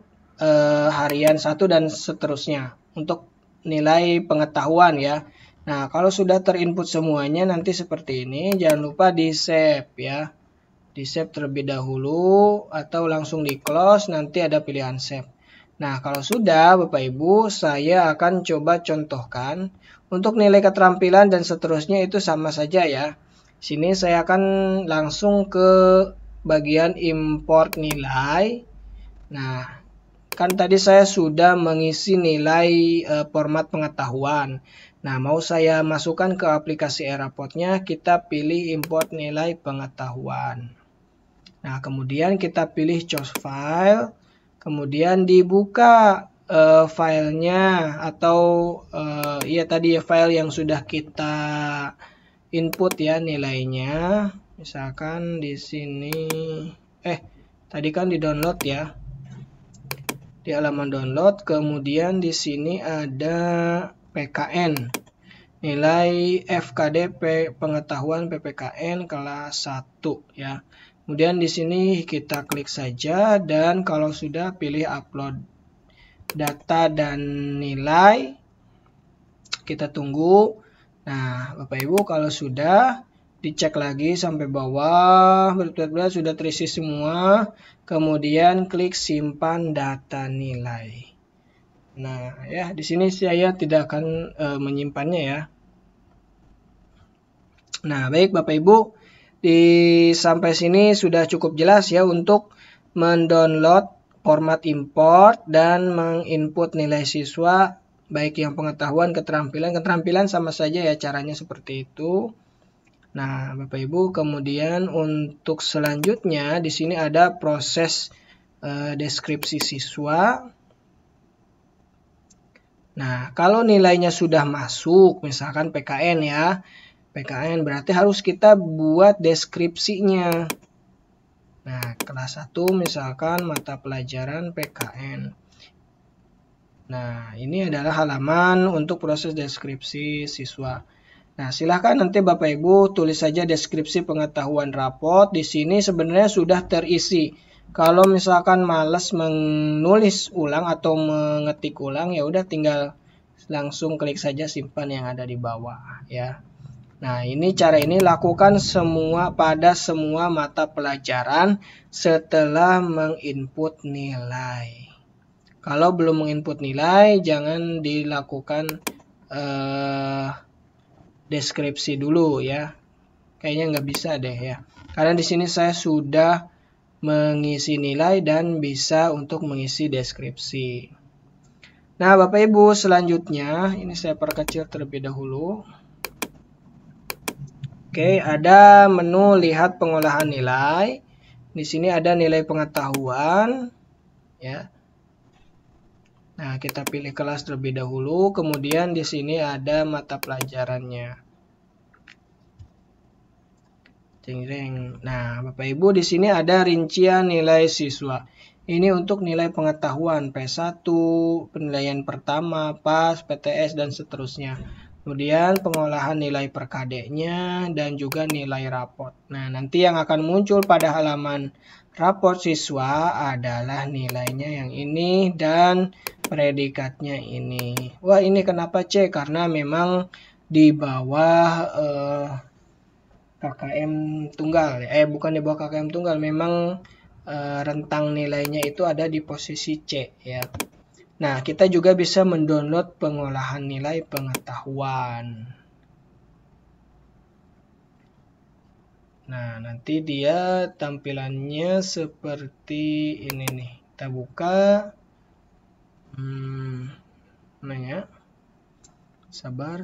harian 1 dan seterusnya. Untuk nilai pengetahuan ya. Nah, kalau sudah terinput semuanya nanti seperti ini, jangan lupa di-save ya. Di-save terlebih dahulu atau langsung di-close, nanti ada pilihan save. Nah, kalau sudah Bapak Ibu, saya akan coba contohkan. Untuk nilai keterampilan dan seterusnya itu sama saja ya. Sini saya akan langsung ke bagian import nilai. Nah, kan tadi saya sudah mengisi nilai format pengetahuan. Nah, mau saya masukkan ke aplikasi Eraport-nya, kita pilih import nilai pengetahuan. Nah, kemudian kita pilih choose file, kemudian dibuka filenya atau ya tadi ya file yang sudah kita input ya nilainya. Misalkan di sini tadi kan di download ya. Di halaman download, kemudian di sini ada PKN. Nilai FKD pengetahuan PPKN kelas 1 ya. Kemudian di sini kita klik saja dan kalau sudah pilih upload data dan nilai. Kita tunggu. Nah, Bapak Ibu kalau sudah dicek lagi sampai bawah, betul-betul sudah terisi semua, kemudian klik simpan data nilai. Nah, ya di sini saya tidak akan menyimpannya ya. Nah, baik Bapak Ibu, sampai sini sudah cukup jelas ya untuk mendownload format import dan menginput nilai siswa baik yang pengetahuan, keterampilan sama saja ya caranya seperti itu. Nah, Bapak Ibu, kemudian untuk selanjutnya di sini ada proses deskripsi siswa. Nah, kalau nilainya sudah masuk, misalkan PKN ya, PKN berarti harus kita buat deskripsinya. Nah, kelas 1 misalkan mata pelajaran PKN. Nah, ini adalah halaman untuk proses deskripsi siswa. Nah, silahkan nanti Bapak Ibu tulis saja deskripsi pengetahuan raport. Di sini sebenarnya sudah terisi. Kalau misalkan males menulis ulang atau mengetik ulang, ya udah tinggal langsung klik saja simpan yang ada di bawah ya. Nah, cara ini lakukan pada semua mata pelajaran setelah menginput nilai. Kalau belum menginput nilai, jangan dilakukan deskripsi dulu ya. Kayaknya nggak bisa deh ya. Karena di sini saya sudah mengisi nilai dan bisa untuk mengisi deskripsi. Nah, Bapak Ibu, selanjutnya ini saya perkecil terlebih dahulu. Oke, ada menu lihat pengolahan nilai. Di sini ada nilai pengetahuan. ya. Nah, kita pilih kelas terlebih dahulu, kemudian di sini ada mata pelajarannya. Nah, Bapak Ibu di sini ada rincian nilai siswa. Ini untuk nilai pengetahuan P1, penilaian pertama, PAS, PTS, dan seterusnya. Kemudian pengolahan nilai per KD-nya dan juga nilai raport. Nah, nanti yang akan muncul pada halaman raport siswa adalah nilainya yang ini dan predikatnya ini. Wah, ini kenapa C? Karena memang di bawah KKM tunggal. Bukan di bawah KKM tunggal, memang rentang nilainya itu ada di posisi C ya. Nah, kita juga bisa mendownload pengolahan nilai pengetahuan. Nah, nanti dia tampilannya seperti ini nih. Kita buka. Mana ya? Sabar.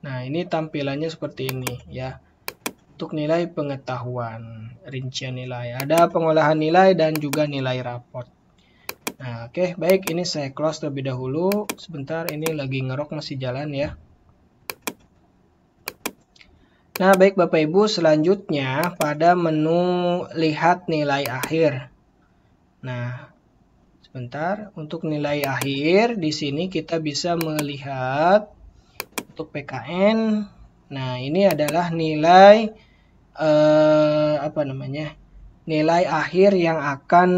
Nah, ini tampilannya seperti ini ya. Untuk nilai pengetahuan, rincian nilai. Ada pengolahan nilai dan juga nilai raport. Nah, oke, baik. Ini saya close terlebih dahulu. Sebentar, ini lagi ngerok masih jalan ya. Nah, baik Bapak Ibu, selanjutnya pada menu lihat nilai akhir. Nah, sebentar, untuk nilai akhir di sini kita bisa melihat untuk PKN. Nah, ini adalah nilai nilai akhir yang akan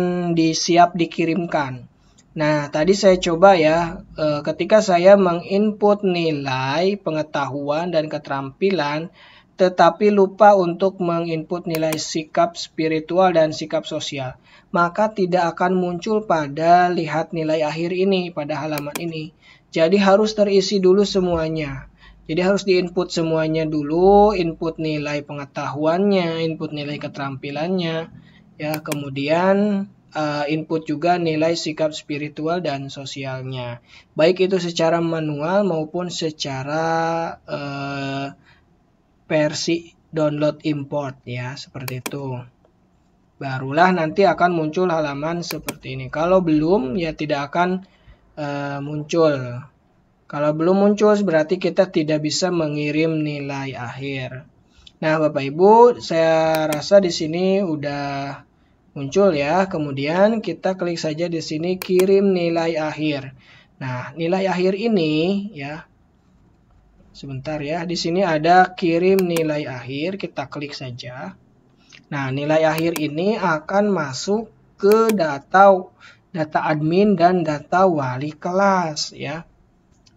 siap dikirimkan. Nah, tadi saya coba ya, ketika saya menginput nilai pengetahuan dan keterampilan, tetapi lupa untuk menginput nilai sikap spiritual dan sikap sosial, maka tidak akan muncul pada lihat nilai akhir ini, pada halaman ini. Jadi harus terisi dulu semuanya. Jadi harus diinput semuanya dulu, input nilai pengetahuannya, input nilai keterampilannya, ya, kemudian input juga nilai sikap spiritual dan sosialnya. Baik itu secara manual maupun secara versi download import ya, seperti itu. Barulah nanti akan muncul halaman seperti ini. Kalau belum ya tidak akan muncul. Kalau belum muncul berarti kita tidak bisa mengirim nilai akhir. Nah, Bapak Ibu, saya rasa di sini udah muncul ya. Kemudian kita klik saja di sini kirim nilai akhir. Nah, nilai akhir ini ya. Sebentar ya, di sini ada kirim nilai akhir, kita klik saja. Nah, nilai akhir ini akan masuk ke data admin dan data wali kelas ya.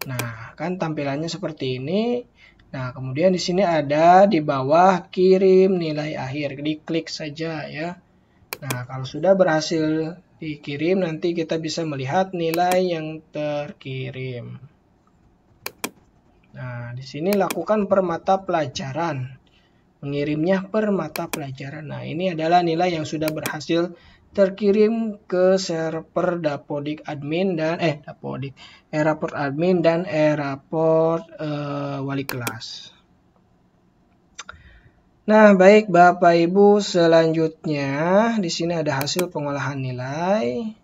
Nah, kan tampilannya seperti ini. Nah, kemudian di sini ada di bawah kirim nilai akhir, diklik saja ya. Nah, kalau sudah berhasil dikirim, nanti kita bisa melihat nilai yang terkirim. Nah, di sini lakukan per mata pelajaran. Mengirimnya per mata pelajaran. Nah, ini adalah nilai yang sudah berhasil terkirim ke server Dapodik admin dan raport admin dan raport wali kelas. Nah, baik Bapak Ibu, selanjutnya di sini ada hasil pengolahan nilai.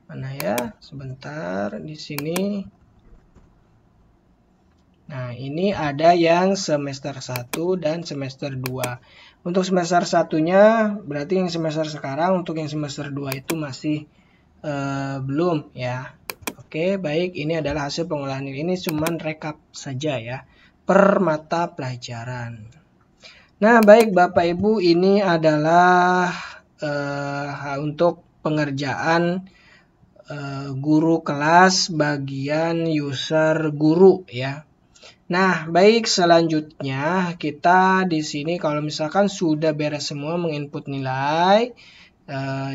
Mana ya? Sebentar, di sini. Nah, ini ada yang semester 1 dan semester 2. Untuk semester 1-nya berarti yang semester sekarang, untuk yang semester 2 itu masih belum ya. Oke, baik, ini adalah hasil pengolahan nilai. Ini cuman rekap saja ya, per mata pelajaran. Nah, baik Bapak Ibu, ini adalah untuk pengerjaan guru kelas bagian user guru ya. Nah, baik, selanjutnya kita di sini kalau misalkan sudah beres semua menginput nilai,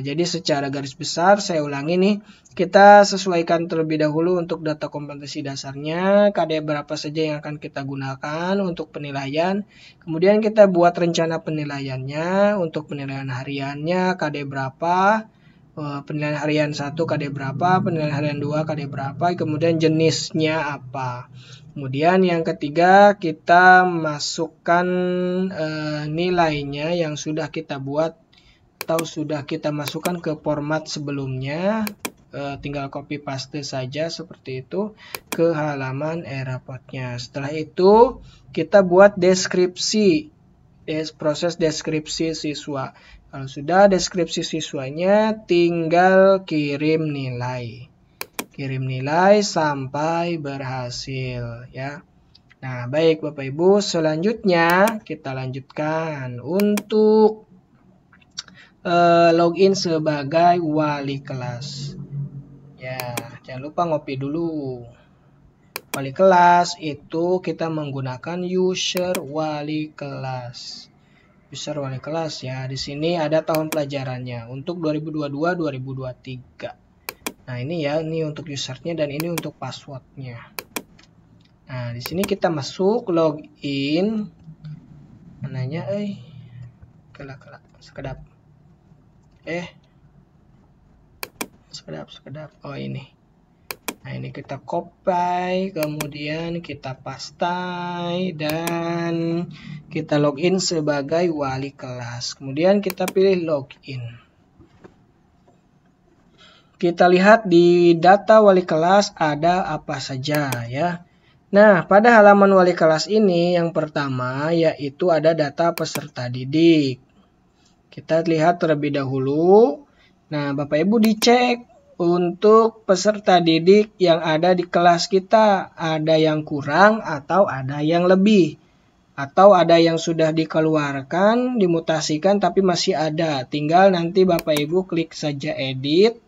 jadi secara garis besar saya ulangi nih, kita sesuaikan terlebih dahulu untuk data kompetensi dasarnya, KD berapa saja yang akan kita gunakan untuk penilaian, kemudian kita buat rencana penilaiannya, untuk penilaian hariannya KD berapa, penilaian harian 1 KD berapa, penilaian harian 2 KD berapa, kemudian jenisnya apa. Kemudian yang ketiga kita masukkan nilainya yang sudah kita buat atau sudah kita masukkan ke format sebelumnya. Tinggal copy paste saja seperti itu ke halaman e-rapotnya. Setelah itu kita buat deskripsi, proses deskripsi siswa. Kalau sudah deskripsi siswanya, tinggal kirim nilai. Kirim nilai sampai berhasil ya. Nah, baik Bapak Ibu, selanjutnya kita lanjutkan untuk login sebagai wali kelas. Ya, jangan lupa ngopi dulu. Wali kelas itu kita menggunakan user wali kelas. User wali kelas ya. Di sini ada tahun pelajarannya untuk 2022-2023. Nah, ini ya, ini untuk usernya dan ini untuk passwordnya. Nah, di sini kita masuk login. Mananya kelak sekedap. Sekedap. Oh, ini. Nah, ini kita copy, kemudian kita paste dan kita login sebagai wali kelas. Kemudian kita pilih login. Kita lihat di data wali kelas ada apa saja ya. Nah, pada halaman wali kelas ini yang pertama yaitu ada data peserta didik. Kita lihat terlebih dahulu. Nah, Bapak Ibu dicek untuk peserta didik yang ada di kelas kita. Ada yang kurang atau ada yang lebih. Atau ada yang sudah dikeluarkan, dimutasikan tapi masih ada. Tinggal nanti Bapak Ibu klik saja edit.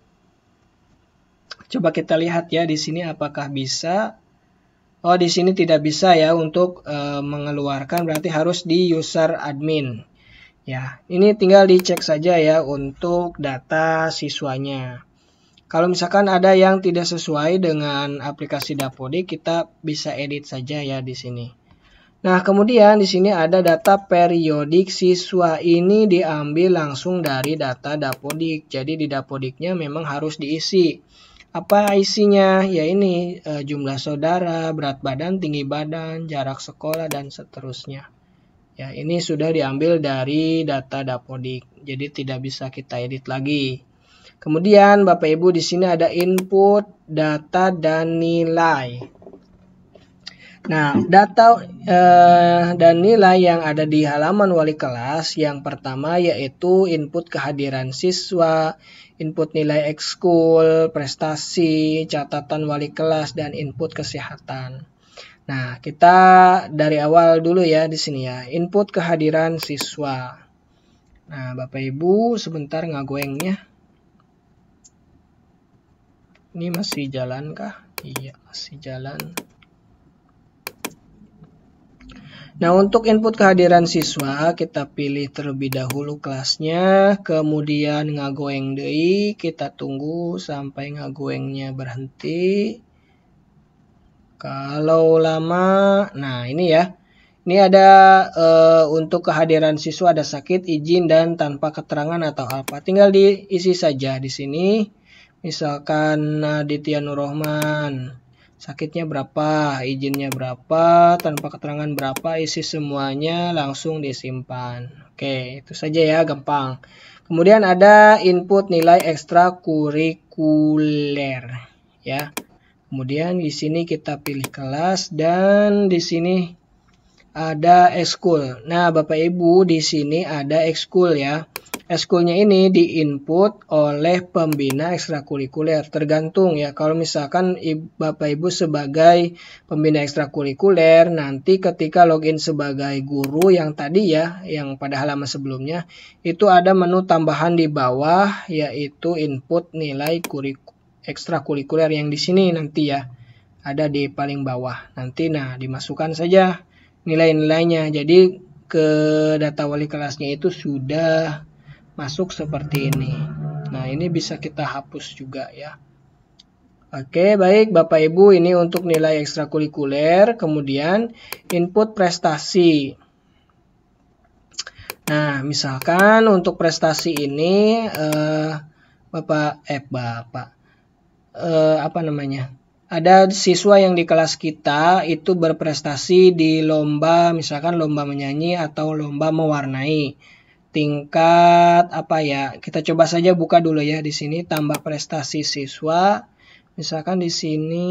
Coba kita lihat ya di sini apakah bisa. Oh, di sini tidak bisa ya untuk mengeluarkan, berarti harus di user admin. Ya, ini tinggal dicek saja ya untuk data siswanya. Kalau misalkan ada yang tidak sesuai dengan aplikasi Dapodik, kita bisa edit saja ya di sini. Nah, kemudian di sini ada data periodik siswa. Ini diambil langsung dari data Dapodik. Jadi di Dapodiknya memang harus diisi. Apa isinya? Ya ini jumlah saudara, berat badan, tinggi badan, jarak sekolah, dan seterusnya. Ya, ini sudah diambil dari data Dapodik. Jadi tidak bisa kita edit lagi. Kemudian Bapak Ibu di sini ada input, data, dan nilai. Nah, data dan nilai yang ada di halaman wali kelas yang pertama yaitu input kehadiran siswa, input nilai ekskul, prestasi, catatan wali kelas, dan input kesehatan. Nah, kita dari awal dulu ya di sini ya, input kehadiran siswa. Nah, Bapak Ibu sebentar ngagoengnya. Ini masih jalan kah? Iya, masih jalan. Nah, untuk input kehadiran siswa, kita pilih terlebih dahulu kelasnya, kemudian ngagoeng deui, kita tunggu sampai ngagoengnya berhenti. Kalau lama, nah ini ya, ini ada untuk kehadiran siswa ada sakit, izin, dan tanpa keterangan atau apa. Tinggal diisi saja di sini, misalkan Aditya Nurrohman. Sakitnya berapa, izinnya berapa, tanpa keterangan berapa, isi semuanya langsung disimpan. Oke, itu saja ya, gampang. Kemudian ada input nilai ekstrakurikuler ya. Kemudian di sini kita pilih kelas dan di sini ada ekskul. Nah, Bapak Ibu di sini ada ekskul ya. Ekskulnya ini diinput oleh pembina ekstrakurikuler, tergantung ya. Kalau misalkan Bapak Ibu sebagai pembina ekstrakurikuler, nanti ketika login sebagai guru yang tadi ya, yang pada halaman sebelumnya, itu ada menu tambahan di bawah, yaitu input nilai ekstrakurikuler yang di sini nanti ya, ada di paling bawah. Nanti dimasukkan saja nilai-nilainya. Jadi ke data wali kelasnya itu sudah masuk seperti ini. Nah, ini bisa kita hapus juga ya. Oke, baik Bapak Ibu, ini untuk nilai ekstrakurikuler. Kemudian input prestasi. Nah, misalkan untuk prestasi ini ada siswa yang di kelas kita itu berprestasi di lomba, misalkan lomba menyanyi atau lomba mewarnai. Tingkat kita coba saja buka dulu ya di sini tambah prestasi siswa. Misalkan di sini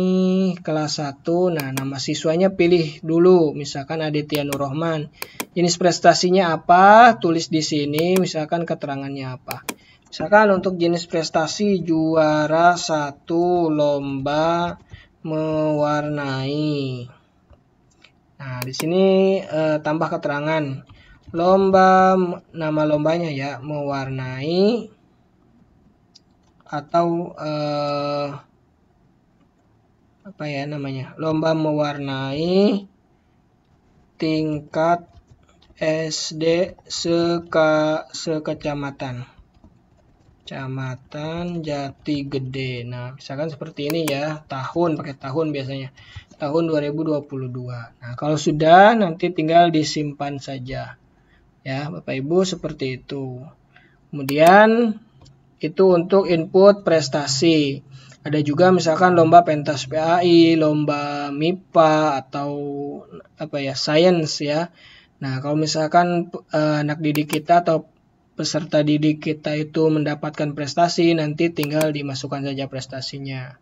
kelas 1. Nah, nama siswanya pilih dulu, misalkan Aditya Nurrohman. Jenis prestasinya apa? Tulis di sini, misalkan keterangannya apa. Misalkan untuk jenis prestasi juara 1 lomba mewarnai. Nah, di sini tambah keterangan. Nama lombanya ya, mewarnai atau lomba mewarnai tingkat SD sekecamatan. Kecamatan Jati Gede. Nah, misalkan seperti ini ya, pakai tahun biasanya. Tahun 2022. Nah, kalau sudah nanti tinggal disimpan saja. Ya, Bapak Ibu seperti itu. Kemudian itu untuk input prestasi. Ada juga misalkan lomba pentas PAI, lomba MIPA atau sains ya. Nah, kalau misalkan anak didik kita atau peserta didik kita itu mendapatkan prestasi, nanti tinggal dimasukkan saja prestasinya.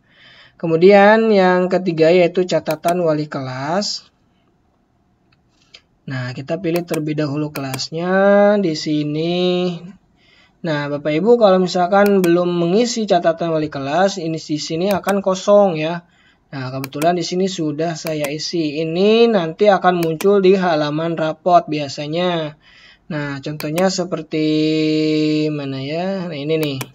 Kemudian yang ketiga yaitu catatan wali kelas. Nah, kita pilih terlebih dahulu kelasnya di sini. Nah, Bapak Ibu kalau misalkan belum mengisi catatan wali kelas, ini di sini akan kosong ya. Nah, kebetulan di sini sudah saya isi. Ini nanti akan muncul di halaman rapot biasanya. Nah, contohnya seperti mana ya? Nah, ini nih.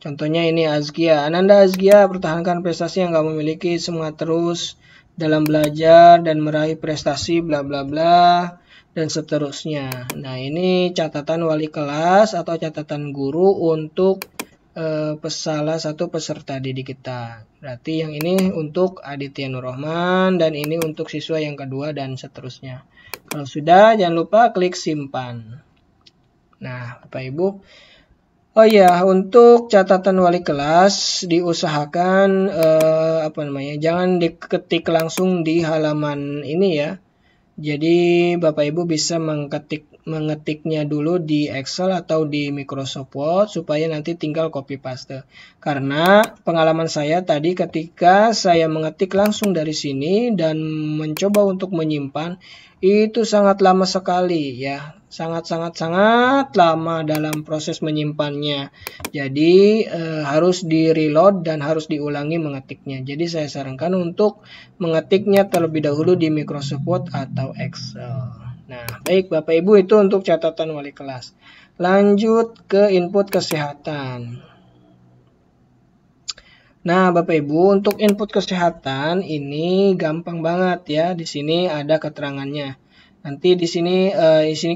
Contohnya ini Azkia. Ananda Azkia pertahankan prestasi yang kamu miliki, semangat terus dalam belajar dan meraih prestasi bla bla bla dan seterusnya. Nah, ini catatan wali kelas atau catatan guru untuk salah satu peserta didik kita. Berarti yang ini untuk Aditya Nurrohman dan ini untuk siswa yang kedua dan seterusnya. Kalau sudah, jangan lupa klik simpan. Nah, Bapak Ibu. Oh ya, untuk catatan wali kelas diusahakan jangan diketik langsung di halaman ini ya. Jadi Bapak Ibu bisa mengetiknya dulu di Excel atau di Microsoft Word supaya nanti tinggal copy paste. Karena pengalaman saya tadi ketika saya mengetik langsung dari sini dan mencoba untuk menyimpan, itu sangat lama sekali ya. Sangat lama dalam proses menyimpannya. Jadi harus di reload dan harus diulangi mengetiknya. Jadi saya sarankan untuk mengetiknya terlebih dahulu di Microsoft Word atau Excel. Nah, baik Bapak Ibu, itu untuk catatan wali kelas. Lanjut ke input kesehatan. Nah, Bapak Ibu, untuk input kesehatan ini gampang banget ya. Di sini ada keterangannya. Nanti di sini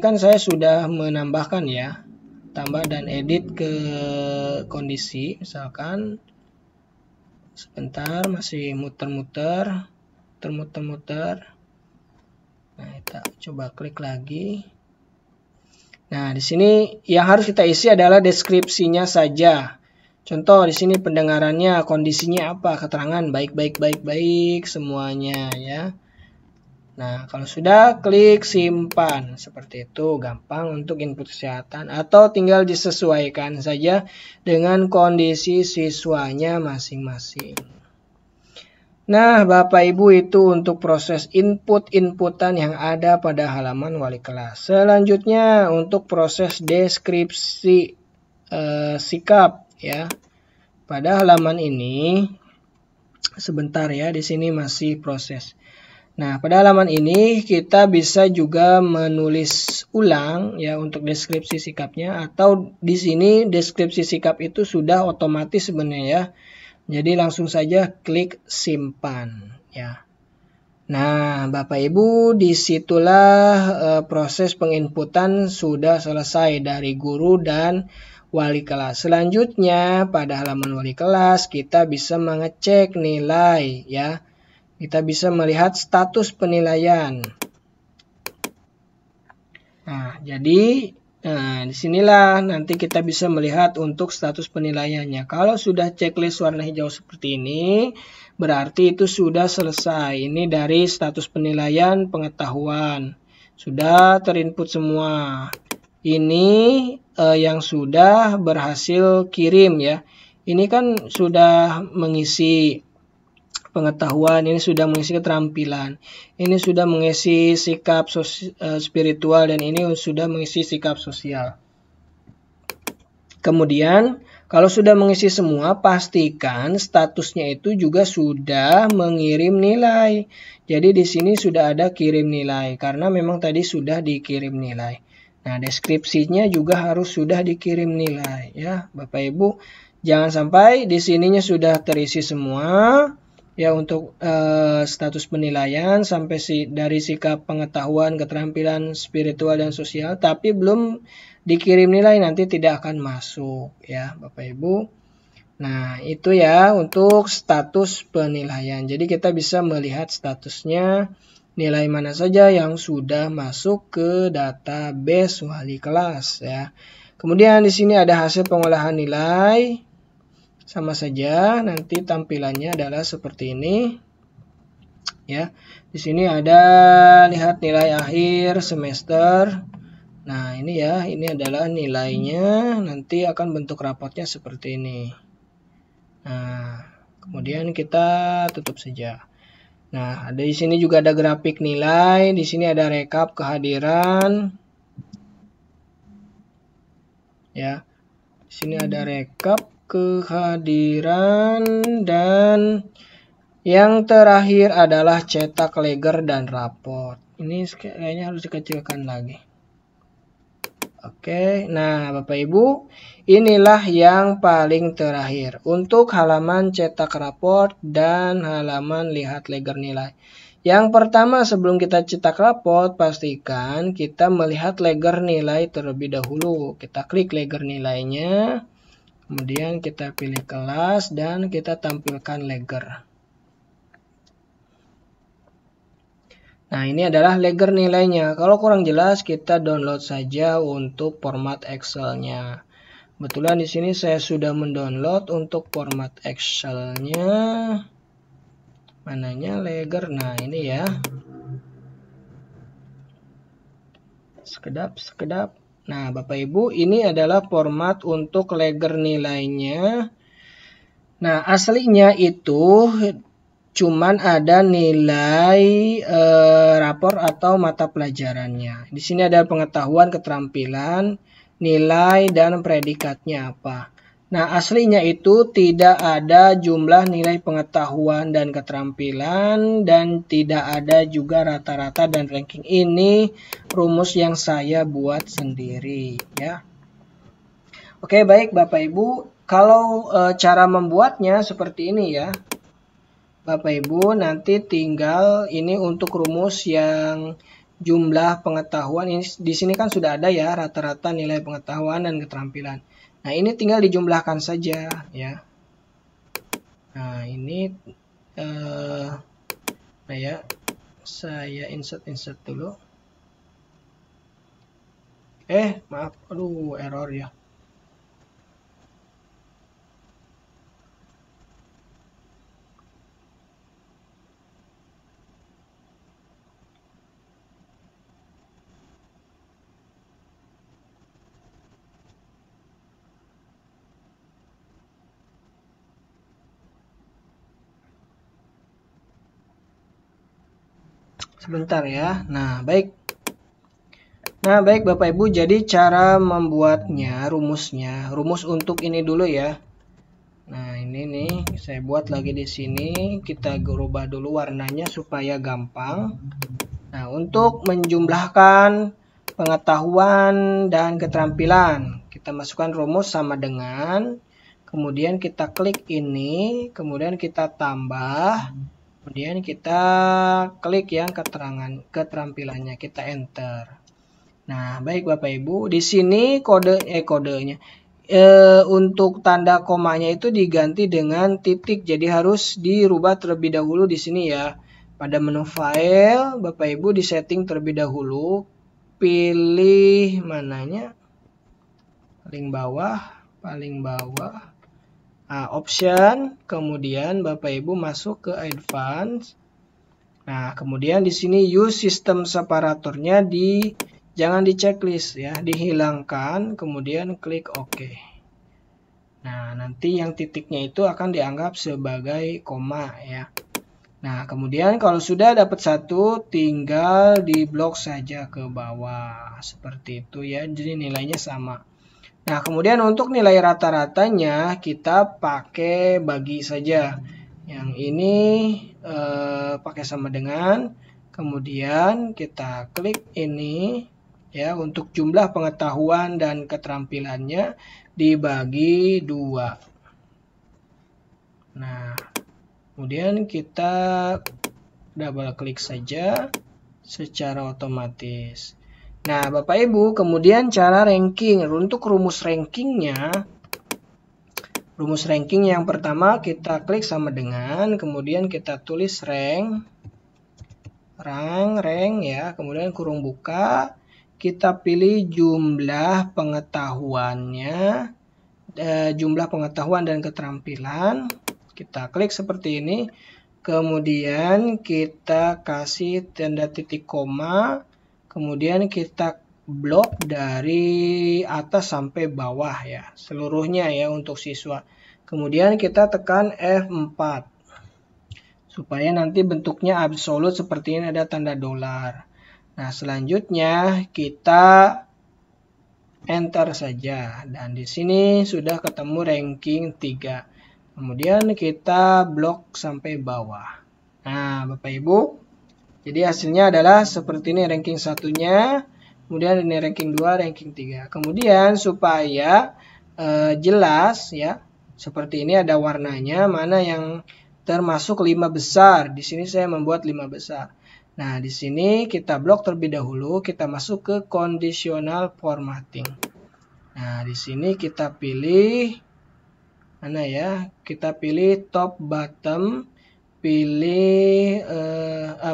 kan saya sudah menambahkan ya. Tambah dan edit ke kondisi, misalkan sebentar masih muter-muter. Nah, kita coba klik lagi. Nah, di sini yang harus kita isi adalah deskripsinya saja. Contoh di sini pendengarannya, kondisinya apa, keterangan baik semuanya ya. Nah, kalau sudah klik simpan. Seperti itu, gampang untuk input kesehatan atau tinggal disesuaikan saja dengan kondisi siswanya masing-masing. Nah, Bapak Ibu, itu untuk proses inputan yang ada pada halaman wali kelas. Selanjutnya untuk proses deskripsi sikap ya. Pada halaman ini sebentar ya, di sini masih proses. Nah, pada halaman ini kita bisa juga menulis ulang ya untuk deskripsi sikapnya, atau di sini deskripsi sikap itu sudah otomatis sebenarnya ya. Jadi langsung saja klik simpan ya. Nah, Bapak Ibu, disitulah proses penginputan sudah selesai dari guru dan wali kelas. Selanjutnya pada halaman wali kelas kita bisa mengecek nilai ya. Kita bisa melihat status penilaian. Nah, jadi Nah, disinilah nanti kita bisa melihat untuk status penilaiannya. Kalau sudah checklist warna hijau seperti ini, berarti itu sudah selesai. Ini dari status penilaian pengetahuan. Sudah terinput semua. Ini yang sudah berhasil kirim ya. Ini kan sudah mengisi pengetahuan, ini sudah mengisi keterampilan, ini sudah mengisi sikap spiritual, dan ini sudah mengisi sikap sosial. Kemudian kalau sudah mengisi semua, pastikan statusnya itu juga sudah mengirim nilai. Jadi di sini sudah ada kirim nilai karena memang tadi sudah dikirim nilai. Nah, deskripsinya juga harus sudah dikirim nilai ya, Bapak Ibu. Jangan sampai di sininya sudah terisi semua. Ya, untuk status penilaian sampai dari sikap pengetahuan, keterampilan spiritual dan sosial, tapi belum dikirim nilai, nanti tidak akan masuk ya Bapak Ibu. Nah, itu ya untuk status penilaian. Jadi kita bisa melihat statusnya, nilai mana saja yang sudah masuk ke database wali kelas ya. Kemudian di sini ada hasil pengolahan nilai. Sama saja, nanti tampilannya adalah seperti ini. Ya, di sini ada lihat nilai akhir semester. Nah, ini ya, ini adalah nilainya. Nanti akan bentuk rapotnya seperti ini. Nah, kemudian kita tutup saja. Nah, ada di sini juga ada grafik nilai. Di sini ada rekap kehadiran. Ya, di sini ada rekap kehadiran, dan yang terakhir adalah cetak leger dan raport. Ini kayaknya harus dikecilkan lagi. Oke, nah Bapak Ibu, inilah yang paling terakhir untuk halaman cetak raport dan halaman lihat leger nilai. Yang pertama, sebelum kita cetak raport, pastikan kita melihat leger nilai terlebih dahulu. Kita klik leger nilainya. Kemudian kita pilih kelas dan kita tampilkan leger. Nah, ini adalah leger nilainya. Kalau kurang jelas, kita download saja untuk format Excel-nya. Kebetulan di sini saya sudah mendownload untuk format Excel-nya. Mananya leger? Nah, ini ya. Sekedap. Nah, Bapak Ibu, ini adalah format untuk leger nilainya. Nah, aslinya itu cuman ada nilai rapor atau mata pelajarannya. Di sini ada pengetahuan, keterampilan, nilai, dan predikatnya apa. Nah, aslinya itu tidak ada jumlah nilai pengetahuan dan keterampilan, dan tidak ada juga rata-rata dan ranking. Ini rumus yang saya buat sendiri ya. Oke, baik Bapak Ibu, kalau cara membuatnya seperti ini ya. Bapak Ibu, nanti tinggal ini untuk rumus yang jumlah pengetahuan. Ini di sini kan sudah ada ya rata-rata nilai pengetahuan dan keterampilan. Nah, ini tinggal dijumlahkan saja ya. Nah, ini nah ya, saya insert dulu. Maaf, aduh, error ya. Sebentar ya. Nah, baik Bapak Ibu, jadi cara membuatnya, rumus untuk ini dulu ya. Nah, ini nih saya buat lagi di sini. Kita rubah dulu warnanya supaya gampang. Nah, untuk menjumlahkan pengetahuan dan keterampilan, kita masukkan rumus sama dengan, kemudian kita klik ini, kemudian kita tambah, kemudian kita klik yang keterampilannya, kita enter. Nah, baik Bapak Ibu, di sini kodenya untuk tanda komanya itu diganti dengan titik, jadi harus dirubah terlebih dahulu di sini ya. Pada menu file, Bapak Ibu di setting terlebih dahulu, pilih mananya? paling bawah. Nah, option, kemudian Bapak Ibu masuk ke advance. Nah, kemudian di sini use system separatornya jangan di checklist ya, dihilangkan, kemudian klik OK. Nah, nanti yang titiknya itu akan dianggap sebagai koma ya. Nah, kemudian kalau sudah dapat satu, tinggal di blok saja ke bawah. Seperti itu ya, jadi nilainya sama. Nah, kemudian untuk nilai rata-ratanya kita pakai bagi saja. Yang ini pakai sama dengan, kemudian kita klik ini ya, untuk jumlah pengetahuan dan keterampilannya dibagi 2. Nah, kemudian kita double klik saja secara otomatis. Nah, Bapak Ibu, kemudian cara ranking. Untuk rumus rankingnya, rumus ranking yang pertama kita klik sama dengan, kemudian kita tulis rank ya, kemudian kurung buka, kita pilih jumlah pengetahuannya, jumlah pengetahuan dan keterampilan, kita klik seperti ini, kemudian kita kasih tanda titik koma, kemudian kita blok dari atas sampai bawah ya, seluruhnya ya untuk siswa. Kemudian kita tekan F4 supaya nanti bentuknya absolut seperti ini, ada tanda dolar. Nah, selanjutnya kita enter saja dan di sini sudah ketemu ranking 3. Kemudian kita blok sampai bawah. Nah, Bapak Ibu, jadi hasilnya adalah seperti ini ranking satunya. Kemudian ini ranking 2, ranking 3. Kemudian supaya jelas ya, seperti ini ada warnanya, mana yang termasuk 5 besar. Di sini saya membuat 5 besar. Nah, di sini kita blok terlebih dahulu, kita masuk ke conditional formatting. Nah, di sini kita pilih mana ya? Kita pilih top bottom, pilih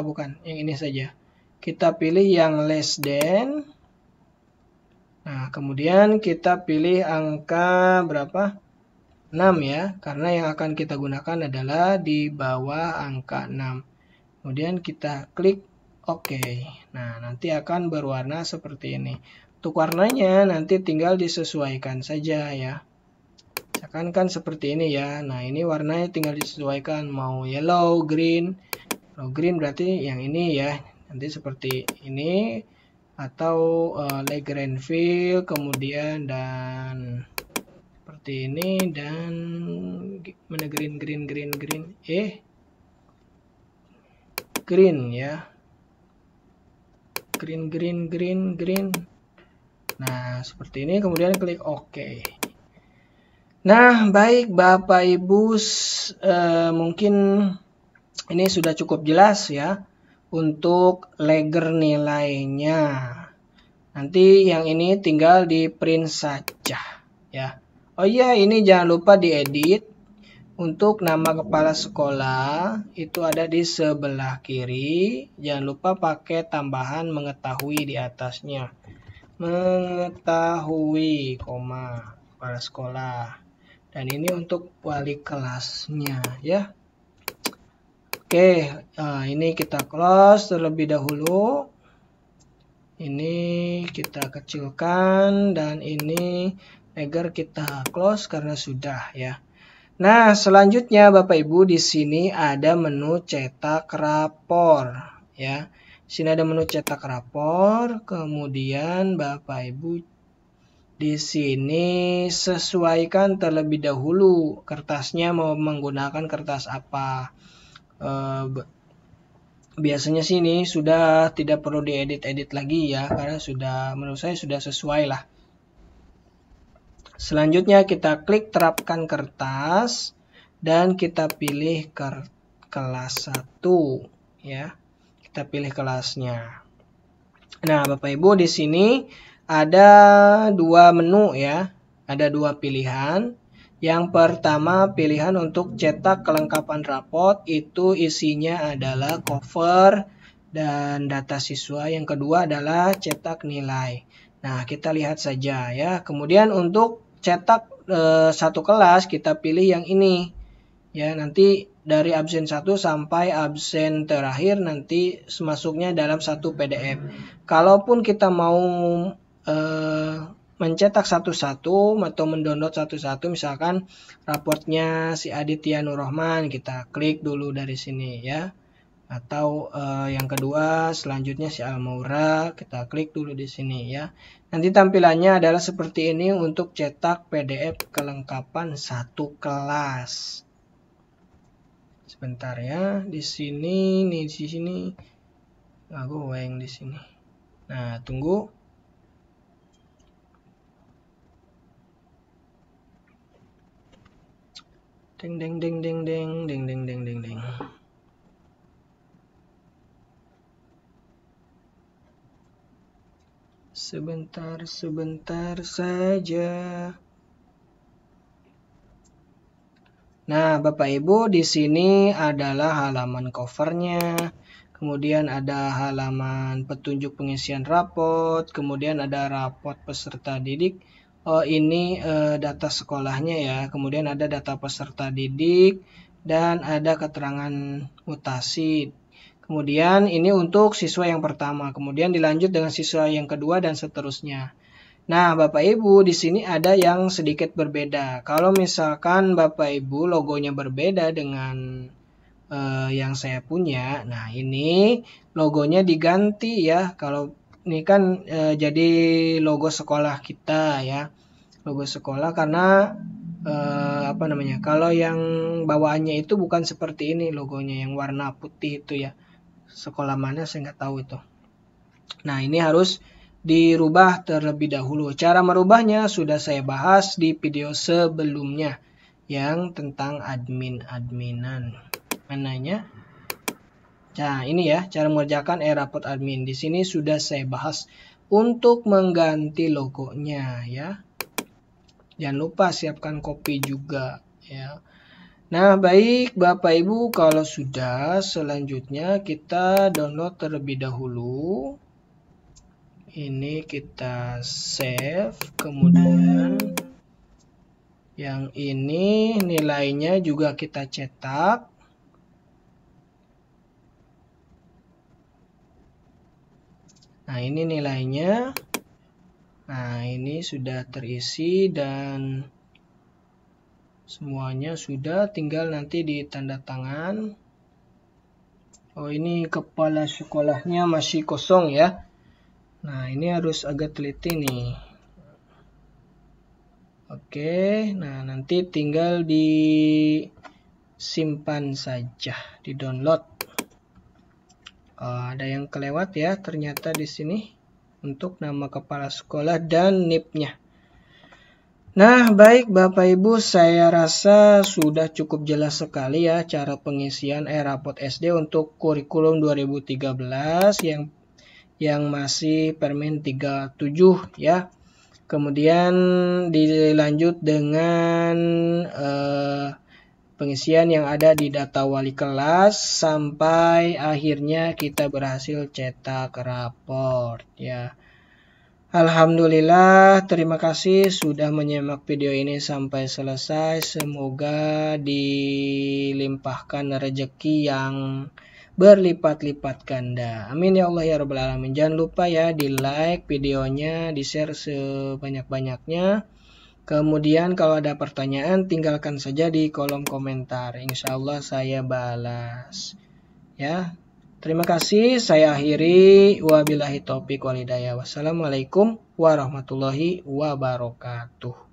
bukan, yang ini saja. Kita pilih yang less than. Nah, kemudian kita pilih angka berapa? 6 ya, karena yang akan kita gunakan adalah di bawah angka 6. Kemudian kita klik OK. Nah, nanti akan berwarna seperti ini. Untuk warnanya nanti tinggal disesuaikan saja ya. Misalkan kan seperti ini ya. Nah, ini warnanya tinggal disesuaikan, mau yellow, green. Kalau green berarti yang ini ya. Nanti seperti ini, atau Legrand fill, kemudian dan seperti ini, dan mana green ya, green. Nah, seperti ini, kemudian klik OK. Nah, baik Bapak Ibu, mungkin ini sudah cukup jelas ya untuk leger nilainya. Nanti yang ini tinggal di print saja ya. Oh iya, ini jangan lupa diedit. Untuk nama kepala sekolah itu ada di sebelah kiri. Jangan lupa pakai tambahan mengetahui di atasnya. Mengetahui, koma, kepala sekolah. Dan ini untuk wali kelasnya ya. Oke, ini kita close terlebih dahulu. Ini kita kecilkan dan ini agar kita close karena sudah ya. Nah, selanjutnya Bapak Ibu, di sini ada menu cetak rapor ya. Di sini ada menu cetak rapor, kemudian Bapak Ibu di sini sesuaikan terlebih dahulu kertasnya mau menggunakan kertas apa. Biasanya sini sudah tidak perlu diedit-edit lagi ya, karena sudah, menurut saya sudah sesuai lah. Selanjutnya kita klik terapkan kertas dan kita pilih kelas 1 ya. Kita pilih kelasnya. Nah, Bapak Ibu, di sini ada 2 menu ya. Ada 2 pilihan. Yang pertama, pilihan untuk cetak kelengkapan rapot, itu isinya adalah cover dan data siswa. Yang kedua adalah cetak nilai. Nah, kita lihat saja ya. Kemudian untuk cetak satu kelas kita pilih yang ini. Ya, nanti dari absen 1 sampai absen terakhir nanti masuknya dalam satu PDF. Kalaupun kita mau mencetak satu-satu atau mendownload satu-satu, misalkan raportnya si Aditya Nurrohman, kita klik dulu dari sini ya. Atau yang kedua selanjutnya si Almaura, kita klik dulu di sini ya. Nanti tampilannya adalah seperti ini untuk cetak PDF kelengkapan satu kelas. Sebentar ya, di sini nih, di sini aku yang di sini. Nah, tunggu. Deng deng deng deng deng deng deng deng deng deng. Sebentar saja. Nah, Bapak Ibu, di sini adalah halaman covernya. Kemudian ada halaman petunjuk pengisian raport, kemudian ada raport peserta didik. Oh, ini data sekolahnya ya. Kemudian ada data peserta didik dan ada keterangan mutasi. Kemudian ini untuk siswa yang pertama, kemudian dilanjut dengan siswa yang kedua dan seterusnya. Nah, Bapak Ibu, di sini ada yang sedikit berbeda. Kalau misalkan Bapak Ibu logonya berbeda dengan yang saya punya, nah ini logonya diganti ya. Kalau ini kan jadi logo sekolah kita ya, logo sekolah karena apa namanya? Kalau yang bawaannya itu bukan seperti ini logonya yang warna putih itu ya. Sekolah mana saya nggak tahu itu. Nah, ini harus dirubah terlebih dahulu. Cara merubahnya sudah saya bahas di video sebelumnya yang tentang admin-adminan. Mananya? Nah, ini ya cara mengerjakan e-raport admin. Di sini sudah saya bahas untuk mengganti logonya ya. Jangan lupa siapkan kopi juga ya. Nah, baik Bapak Ibu, kalau sudah selanjutnya kita download terlebih dahulu. Ini kita save, kemudian yang ini nilainya juga kita cetak. Nah, ini nilainya. Nah, ini sudah terisi dan semuanya sudah, tinggal nanti ditanda tangan. Oh, ini kepala sekolahnya masih kosong ya. Nah, ini harus agak teliti nih. Oke, nah nanti tinggal disimpan saja, di download. Ada yang kelewat ya ternyata di sini untuk nama kepala sekolah dan NIP-nya. Nah, baik Bapak Ibu, saya rasa sudah cukup jelas sekali ya cara pengisian e-raport SD untuk kurikulum 2013 yang masih Permen 37 ya. Kemudian dilanjut dengan pengisian yang ada di data wali kelas sampai akhirnya kita berhasil cetak raport ya. Alhamdulillah, terima kasih sudah menyimak video ini sampai selesai. Semoga dilimpahkan rezeki yang berlipat-lipat ganda. Amin ya Allah ya Rabbal Alamin. Jangan lupa ya di like videonya, di share sebanyak-banyaknya. Kemudian kalau ada pertanyaan tinggalkan saja di kolom komentar. Insya Allah saya balas. Ya, terima kasih. Saya akhiri. Wabillahi taufiq wal hidayah. Wassalamualaikum warahmatullahi wabarakatuh.